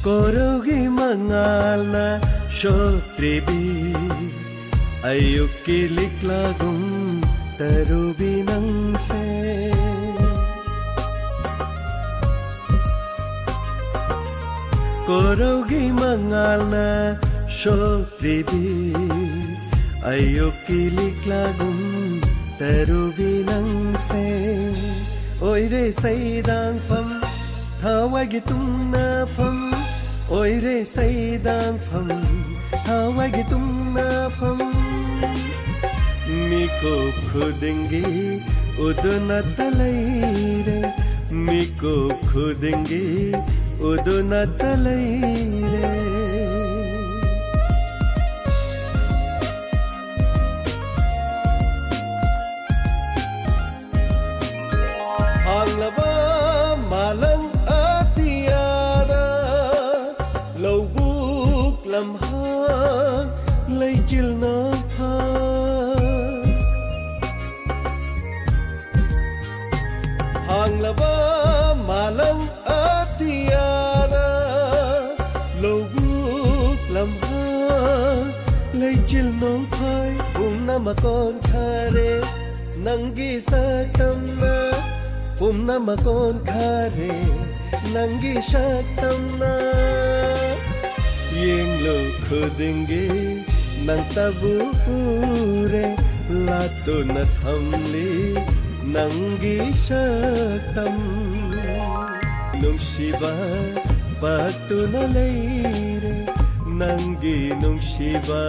ꯀꯣꯔꯧꯒꯤ ꯃꯉꯥꯜꯅ ꯁꯣꯛꯇ꯭ꯔꯤꯕꯤ ꯑꯌꯨꯛꯀꯤ ꯂꯤꯛꯂꯥꯒꯨꯝ ꯇꯔꯨꯕꯤ ꯅꯪꯁꯦ ꯀꯣꯔꯧꯒꯤ ꯃꯉꯥꯜꯅ ꯁꯣꯛꯇ꯭ꯔꯤꯕꯤ ꯑꯌꯨꯛꯀꯤ ꯂꯤꯛꯂꯥꯒꯨꯝ ꯇꯔꯨꯕꯤ ꯅꯪꯁꯦ ꯑꯣꯏꯔꯦ ꯁꯩꯗꯥꯡꯐꯝ ꯊꯋꯥꯏꯒꯤ ꯇꯨꯡꯅꯐꯝ ꯑꯣꯏꯔꯦ ꯁꯩꯗꯥꯡꯐꯝ ꯊꯋꯥꯏꯒꯤ ꯇꯨꯡꯅꯐꯝ ꯃꯤꯀꯨꯞ ꯈꯨꯗꯤꯡꯒꯤ ꯎꯗꯨꯅꯇ ꯂꯩꯔꯦ ꯃꯤꯀꯨꯞ ꯈꯨꯗꯤꯡꯒꯤ ꯎꯗꯨꯅꯇ ꯂꯩꯔꯦ ꯍꯥꯡꯂꯕ ꯃꯥꯂꯪ ꯑꯇꯤꯌꯥꯗ ꯂꯧꯕꯨꯛ ꯂꯝꯍꯥꯡ ꯂꯩꯆꯤꯜꯅ ꯍꯥꯡꯂꯕ ꯃꯥꯂꯪ ꯑꯇꯤꯌꯥꯗ ꯂꯧꯕꯨꯛ ꯂꯝꯍꯥꯡ ꯂꯩꯆꯤꯜ ꯅꯣꯡꯐꯥꯏ ꯄꯨꯝꯅꯃꯛ ꯑꯣꯟꯊꯔꯦ ꯅꯪꯒꯤ ꯁꯛꯇꯝꯅ ꯄꯨꯝꯅꯃꯛ ꯑꯣꯟꯊꯔꯦ ꯅꯪꯒꯤ ꯁꯛꯇꯝꯅ ꯌꯦꯡꯂꯨ ꯈꯨꯗꯤꯡꯒꯤ ꯅꯪꯇꯕꯨ ꯎꯔꯦ ꯂꯥꯠꯇꯨꯅ ꯊꯝꯂꯤ ꯅꯪꯒꯤ ꯁꯛꯇꯝ ꯅꯨꯡꯁꯤꯕ ꯄꯛꯇꯨꯅ ꯂꯩꯔꯦ ꯅꯪꯒꯤ ꯅꯨꯡꯁꯤꯕ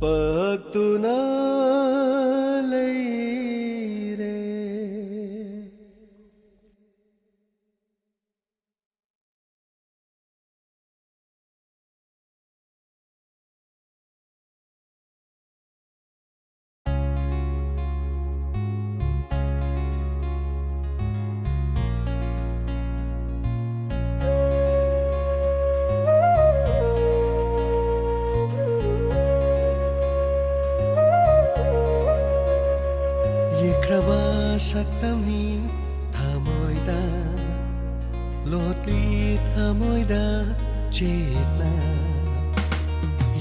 ꯄꯛꯇꯨꯅ saktamni thamoida lotli thamoida chetna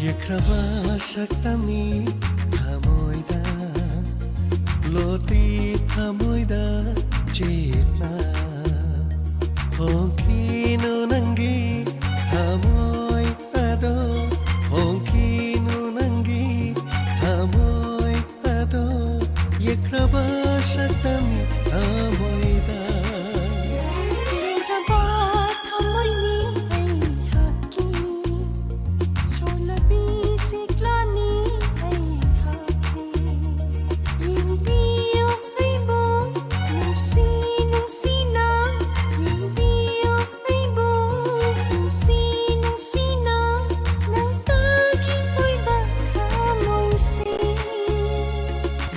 yekraba saktamni thamoida lotli thamoida chetna honkino nangi thamoi ado honkino nangi thamoi ado yekraba saktamni thamoida Lekraba thamoy ni ay haki Solabi siklani ay hati Yimpiyo ay bo Nungsi na Yimpiyo ay bo Nungsi na Nang tagi mo'y baka mo'y sin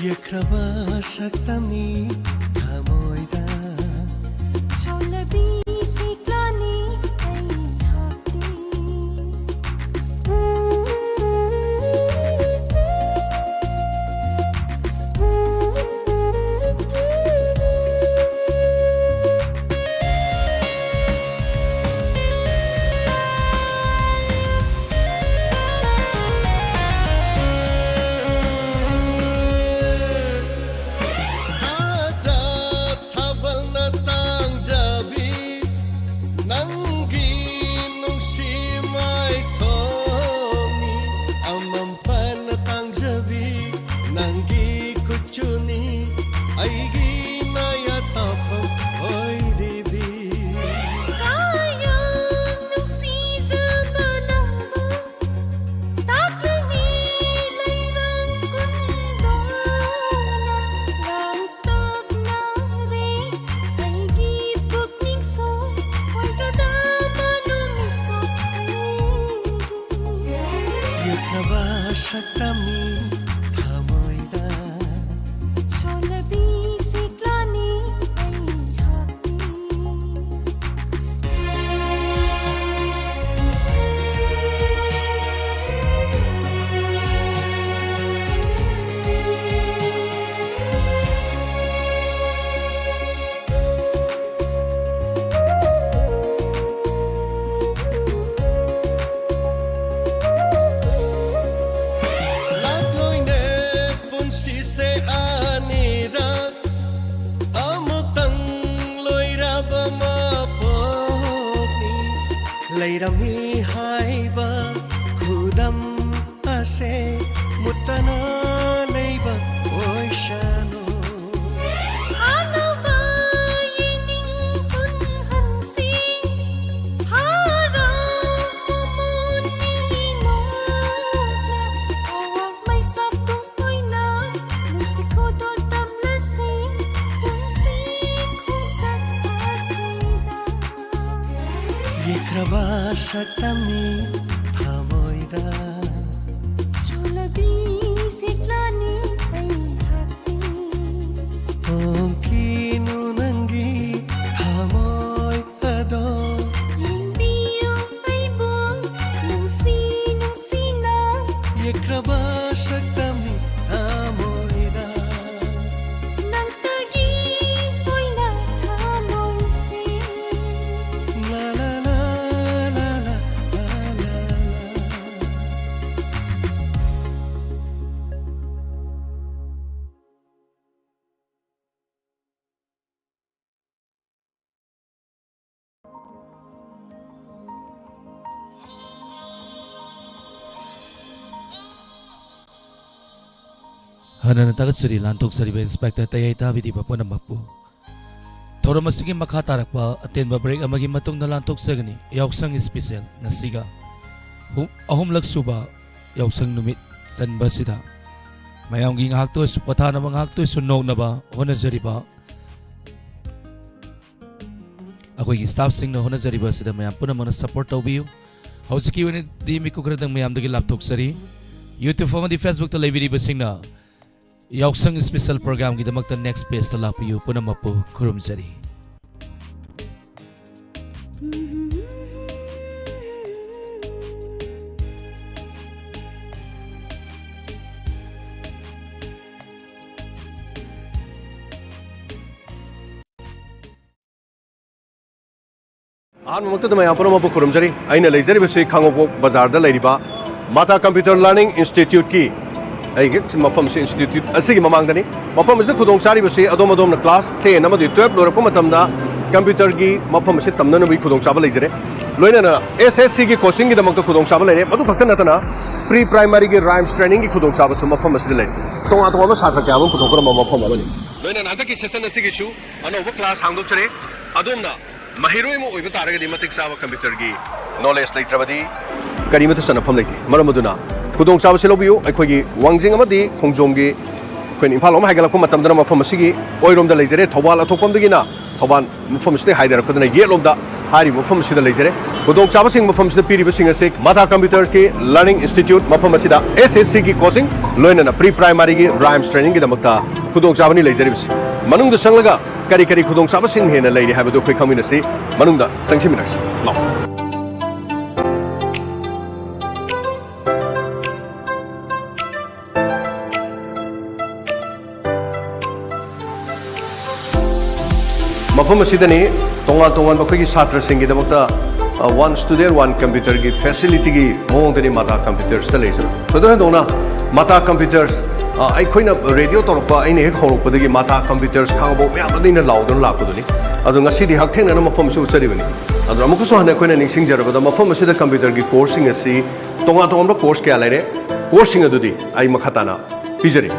yekraba saktamni thamoida Solabi siklani ay hati Aja thabal na tangjabi nangi nungsi mai thoni amampan na tangjabi nangi kuchuni aigi naya tapham oiribi Kayang nagsisama ng mo Taklani layrang kundona Rantog na rin ay gibok ningso Huwag kadama numikot yekraba saktamni thamoida Solabi siklani ay hati Lagloy ne punsi se anira amutang loira ba mapokni leirami haiba khudam ase mutana leiba oishano Ano ba yining kunhansi Harap mo ninot na Awag may sabong ko'y na Musiko tamlasin Punsin kung sa kasida yekraba saktamni thamoida Sulabi siklani ay hati honkino nangi thamoy ado Yimpiyo ay bo Nungsi na yekraba saktamni thamoida Nang tagi mo'y nakamoy sin la la la la la la la la Hana natagasari lantok sariba inspector tayay tabidi pa punamapu. Thora masigi makatarakpa atenba break amagi matong na lantok sagani yauksang special na siga. Ahum lagsuba yauksang numit tanba sida. Mayang ging hakto supata na mga hakto sunog na ba hona jariba. Ako yung staff sing na hona jariba sida mayang po na mga support tawbiyo. Hausiki wani di mi kukradang mayang dagi laptok sari. YouTube fa di Facebook ta live video sing na. Yauksang special program kita magta next page ta lapiyo po na mapo kurum sari. ꯑꯍꯥꯟꯕꯃꯛꯇꯗ ꯃꯌꯥꯝ ꯄꯨꯝꯅꯃꯛꯄꯨ ꯈꯨꯔꯨꯝꯖꯔꯤ ꯑꯩꯅ ꯂꯩꯖꯔꯤꯕꯁꯤ ꯈꯥꯡꯉꯕꯣꯛ ꯕꯖꯥꯔꯗ ꯂꯩꯔꯤꯕ Mata computer learning ꯏꯟꯁꯇꯤꯇ꯭ꯌꯨꯠꯀꯤ ꯑꯩꯒꯤ ꯃꯐꯝꯁꯤ institute ꯑꯁꯤꯒꯤ ꯃꯃꯥꯡꯗꯅꯤ ꯃꯐꯝ ꯑꯁꯤꯗ ꯈꯨꯗꯣꯡꯆꯥꯔꯤꯕꯁꯤ ꯑꯗꯣꯝꯅ ꯀ꯭ꯂꯥꯁ 10 ꯑꯃꯗꯤ 12 ꯂꯣꯏꯔꯛꯄ ꯃꯇꯝꯗ ꯀꯝꯄ꯭ꯌꯨꯇꯔꯒꯤ ꯃꯐꯝ ꯑꯁꯤ ꯇꯝꯅꯅꯕꯒꯤ ꯈꯨꯗꯣꯡꯆꯥꯕ ꯂꯩꯖꯔꯦ ꯂꯣꯏꯅꯅ SSCꯒꯤ ꯀꯣꯆꯤꯡꯒꯤꯗꯃꯛꯇ ꯈꯨꯗꯣꯡꯆꯥꯕ ꯂꯩꯔꯦ ꯃꯗꯨ ꯈꯛꯇ ꯅꯠꯇꯅ ꯄ꯭ꯔꯤ ꯄ꯭ꯔꯥꯏꯃꯥꯔꯤꯒꯤ ꯔꯥꯏꯝꯁ ꯇ꯭ꯔꯦꯅꯤꯡꯒꯤ ꯈꯨꯗꯣꯡꯆꯥꯕꯁꯨ ꯃꯐꯝ ꯑꯁꯤꯗ ꯂꯩꯔꯦ ꯇꯣꯉꯥꯟ ꯇꯣꯉꯥꯟꯕ ꯁꯥꯇ꯭ꯔ ꯀꯌꯥ ꯑꯃ ꯄꯨꯊꯣꯛꯀꯗꯕ ꯃꯐꯝ ꯑꯃꯅꯤ ꯂꯣꯏꯅꯅ ꯍꯟꯗꯛꯀꯤ ꯁꯦꯁꯟ ꯑꯁꯤꯒꯤꯁꯨ ꯑꯅꯧꯕ ꯀ꯭ꯂꯥꯁ ꯍꯥꯡꯗꯣꯛꯆꯔꯦ ꯑꯗꯣꯝꯅ ꯃꯍꯩꯔꯣꯏ ꯑꯃ ꯑꯣꯏꯕ ꯇꯥꯔꯒꯗꯤ ꯃꯇꯤꯛ ꯆꯥꯕ ꯀꯝꯄ꯭ꯌꯨꯇꯔꯒꯤ ꯅꯣꯂꯦꯖ ꯂꯩꯇ꯭ꯔꯕꯗꯤ ꯀꯔꯤꯃꯠꯇ ꯆꯟꯅꯐꯝ ꯂꯩꯇꯦ ꯃꯔꯝ ꯑꯗꯨꯅ ꯈꯨꯗꯣꯡꯆꯥꯕꯁꯤ ꯂꯧꯕꯤꯌꯨ ꯑꯩꯈꯣꯏꯒꯤ ꯋꯥꯡꯖꯤꯡ ꯑꯃꯗꯤ ꯈꯣꯡꯖꯣꯝꯒꯤ ꯑꯩꯈꯣꯏꯅ ꯏꯝꯐꯥꯜ ꯂꯣꯝ ꯍꯥꯏꯒꯠꯂꯛꯄ ꯃꯇꯝꯗꯅ ꯃꯐꯝ ꯑꯁꯤꯒꯤ ꯑꯣꯏꯔꯣꯝꯗ ꯂꯩꯖꯔꯦ ꯊꯧꯕꯥꯜ ꯑꯊꯣꯛꯄꯝꯗꯒꯤꯅ ꯊꯧꯕꯥꯜ ꯃꯐꯝ ꯑꯁꯤꯗ ꯍꯥꯏꯗꯔꯛꯄꯗꯅ ꯌꯦꯠꯂꯣꯝꯗ ꯍꯥꯏꯔꯤꯕ ꯃꯐꯝ ꯑꯁꯤꯗ ꯂꯩꯖꯔꯦ ꯈꯨꯗꯣꯡꯆꯥꯕꯁꯤꯡ ꯃꯐꯝ ꯑꯁꯤꯗ ꯄꯤꯔꯤꯕꯁꯤꯡ ꯑꯁꯤ ꯃꯥꯇꯥ ꯀꯝꯄ꯭ꯌꯨꯇꯔꯒꯤ ꯂꯔꯅꯤꯡ ꯏꯟꯁꯇꯤꯇ꯭ꯌꯨꯠ ꯃꯐꯝ ꯑꯁꯤꯗ SSCꯒꯤ ꯀꯣꯆꯤꯡ ꯂꯣꯏꯅꯅ ꯄ꯭ꯔꯤ ꯄ꯭ꯔꯥꯏꯃꯥꯔꯤꯒꯤ ꯔꯥꯏꯝꯁ ꯇ꯭ꯔꯦꯅꯤꯡꯒꯤꯗꯃꯛꯇ ꯈꯨꯗꯣꯡꯆꯥꯕꯅꯤ ꯂꯩꯖꯔꯤꯕꯁꯤ ꯃꯅꯨꯡꯗ ꯆꯪꯂꯒ ꯀꯔꯤ ꯈꯨꯗꯣꯡꯆꯥꯕꯁꯤꯡ ꯍꯦꯟꯅ ꯂꯩꯔꯤ ꯍꯥꯏꯕꯗꯨ ꯑꯩꯈꯣꯏ ꯈꯪꯃꯤꯟꯅꯁꯤ ꯃꯅꯨꯡꯗ ꯆꯪꯁꯤꯟꯃꯤꯟꯅꯁꯤ ꯂꯥꯛꯑꯣ ꯃꯐꯝ ꯑꯁꯤꯗꯅꯤ ꯇꯣꯉꯥꯟ ꯇꯣꯉꯥꯟꯕ ꯑꯩꯈꯣꯏꯒꯤ ꯁꯥꯇ꯭ꯔꯁꯤꯡꯒꯤꯗꯃꯛꯇ ꯋꯥꯟ ꯁ꯭ꯇꯨꯗꯦꯟ ꯋꯥꯟ ꯀꯝꯄ꯭ꯌꯨꯇꯔꯒꯤ ꯐꯦꯁꯤꯂꯤꯇꯤꯒꯤ ꯃꯑꯣꯡꯗꯅꯤ ꯃꯥꯇꯥ ꯀꯝꯄ꯭ꯌꯨꯇꯔꯁꯇ ꯂꯩꯖꯕ ꯊꯣꯏꯗꯣꯛ ꯍꯦꯟꯗꯣꯛꯅ ꯃꯥꯇꯥ ꯀꯝꯄ꯭ꯌꯨꯇꯔꯁ ꯑꯩꯈꯣꯏꯅ ꯔꯦꯗꯤꯑꯣ ꯇꯧꯔꯛꯄ ꯑꯩꯅ ꯍꯦꯛ ꯍꯧꯔꯛꯄꯗꯒꯤ ꯃꯥꯇꯥ ꯀꯝꯄ꯭ꯌꯨꯇꯔꯁ ꯈꯥꯡꯉꯕꯣꯛ ꯃꯌꯥꯝ ꯑꯗꯩꯅ ꯂꯥꯎꯗꯨꯅ ꯂꯥꯛꯄꯗꯨꯅꯤ ꯑꯗꯣ ꯉꯁꯤꯗꯤ ꯍꯛꯊꯦꯡꯅꯅ ꯃꯐꯝꯁꯤ ꯎꯠꯆꯔꯤꯕꯅꯤ ꯑꯗꯣ ꯑꯃꯨꯛꯀꯁꯨ ꯍꯟꯅ ꯑꯩꯈꯣꯏꯅ ꯅꯤꯡꯁꯤꯡꯖꯔꯕꯗ ꯃꯐꯝ ꯑꯁꯤꯗ ꯀꯝꯄ꯭ꯌꯨꯇꯔꯒꯤ ꯀꯣꯔꯁꯁꯤꯡ ꯑꯁꯤ ꯇꯣꯉꯥꯟ ꯇꯣꯉꯥꯟꯕ ꯀꯣꯔꯁ ꯀꯌా ꯂꯩꯔꯦ ꯀꯣꯔꯁꯁꯤꯡ ꯑꯗꯨꯗꯤ ꯑꯩ ꯃꯈꯥ ꯇꯥꯅ ꯄꯤꯖꯔꯤ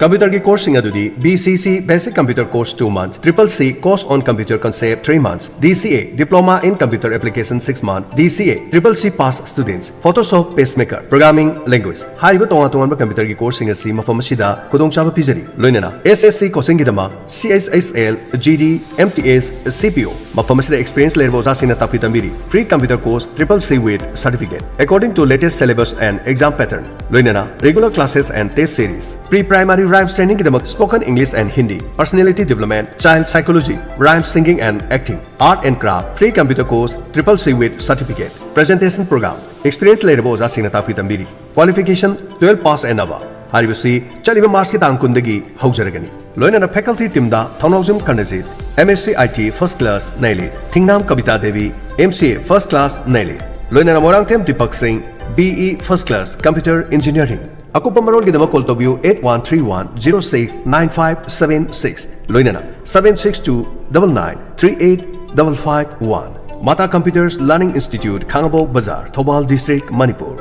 Computer course adudi BCC Basic Computer Course 2 months, Triple C Course on Computer Concept 3 months, DCA Diploma in Computer Application 6 months, DCA Triple C Pass Students, Photoshop Pacemaker, Programming Language. Hariba tonga computer ki course asi mafam asida khudongchaba pijari. Loinana SSC coaching gidama CSSL, GD, MTS, CPO. Mafam asida experience level asina tapi tambiri. Free computer course Triple C with certificate. According to latest syllabus and exam pattern. Loinana regular classes and test series. Pre-primary rhymes training kidamak spoken English and Hindi, personality development, child psychology, rhymes singing and acting, art and craft, free computer course, Triple C with certificate, presentation program, experience level asina tapi tambiri, qualification 12 pass and above. Haribasi chaliba March ki tang kundagi haujaragani. Loinana faculty team da Thanaujim Karnazit, MSc IT first class naili, Thingnam Kabita Devi, MCA first class naili. Loinana Morangthem Deepak Singh, BE first class computer engineering. Akupa marol ki call to view 8131069576 Loinana 76299385551 Mata Computers Learning Institute Khangabok Bazar Thobal District Manipur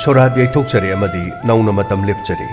Shorad Yaithokchare amadi nauna matam lepchare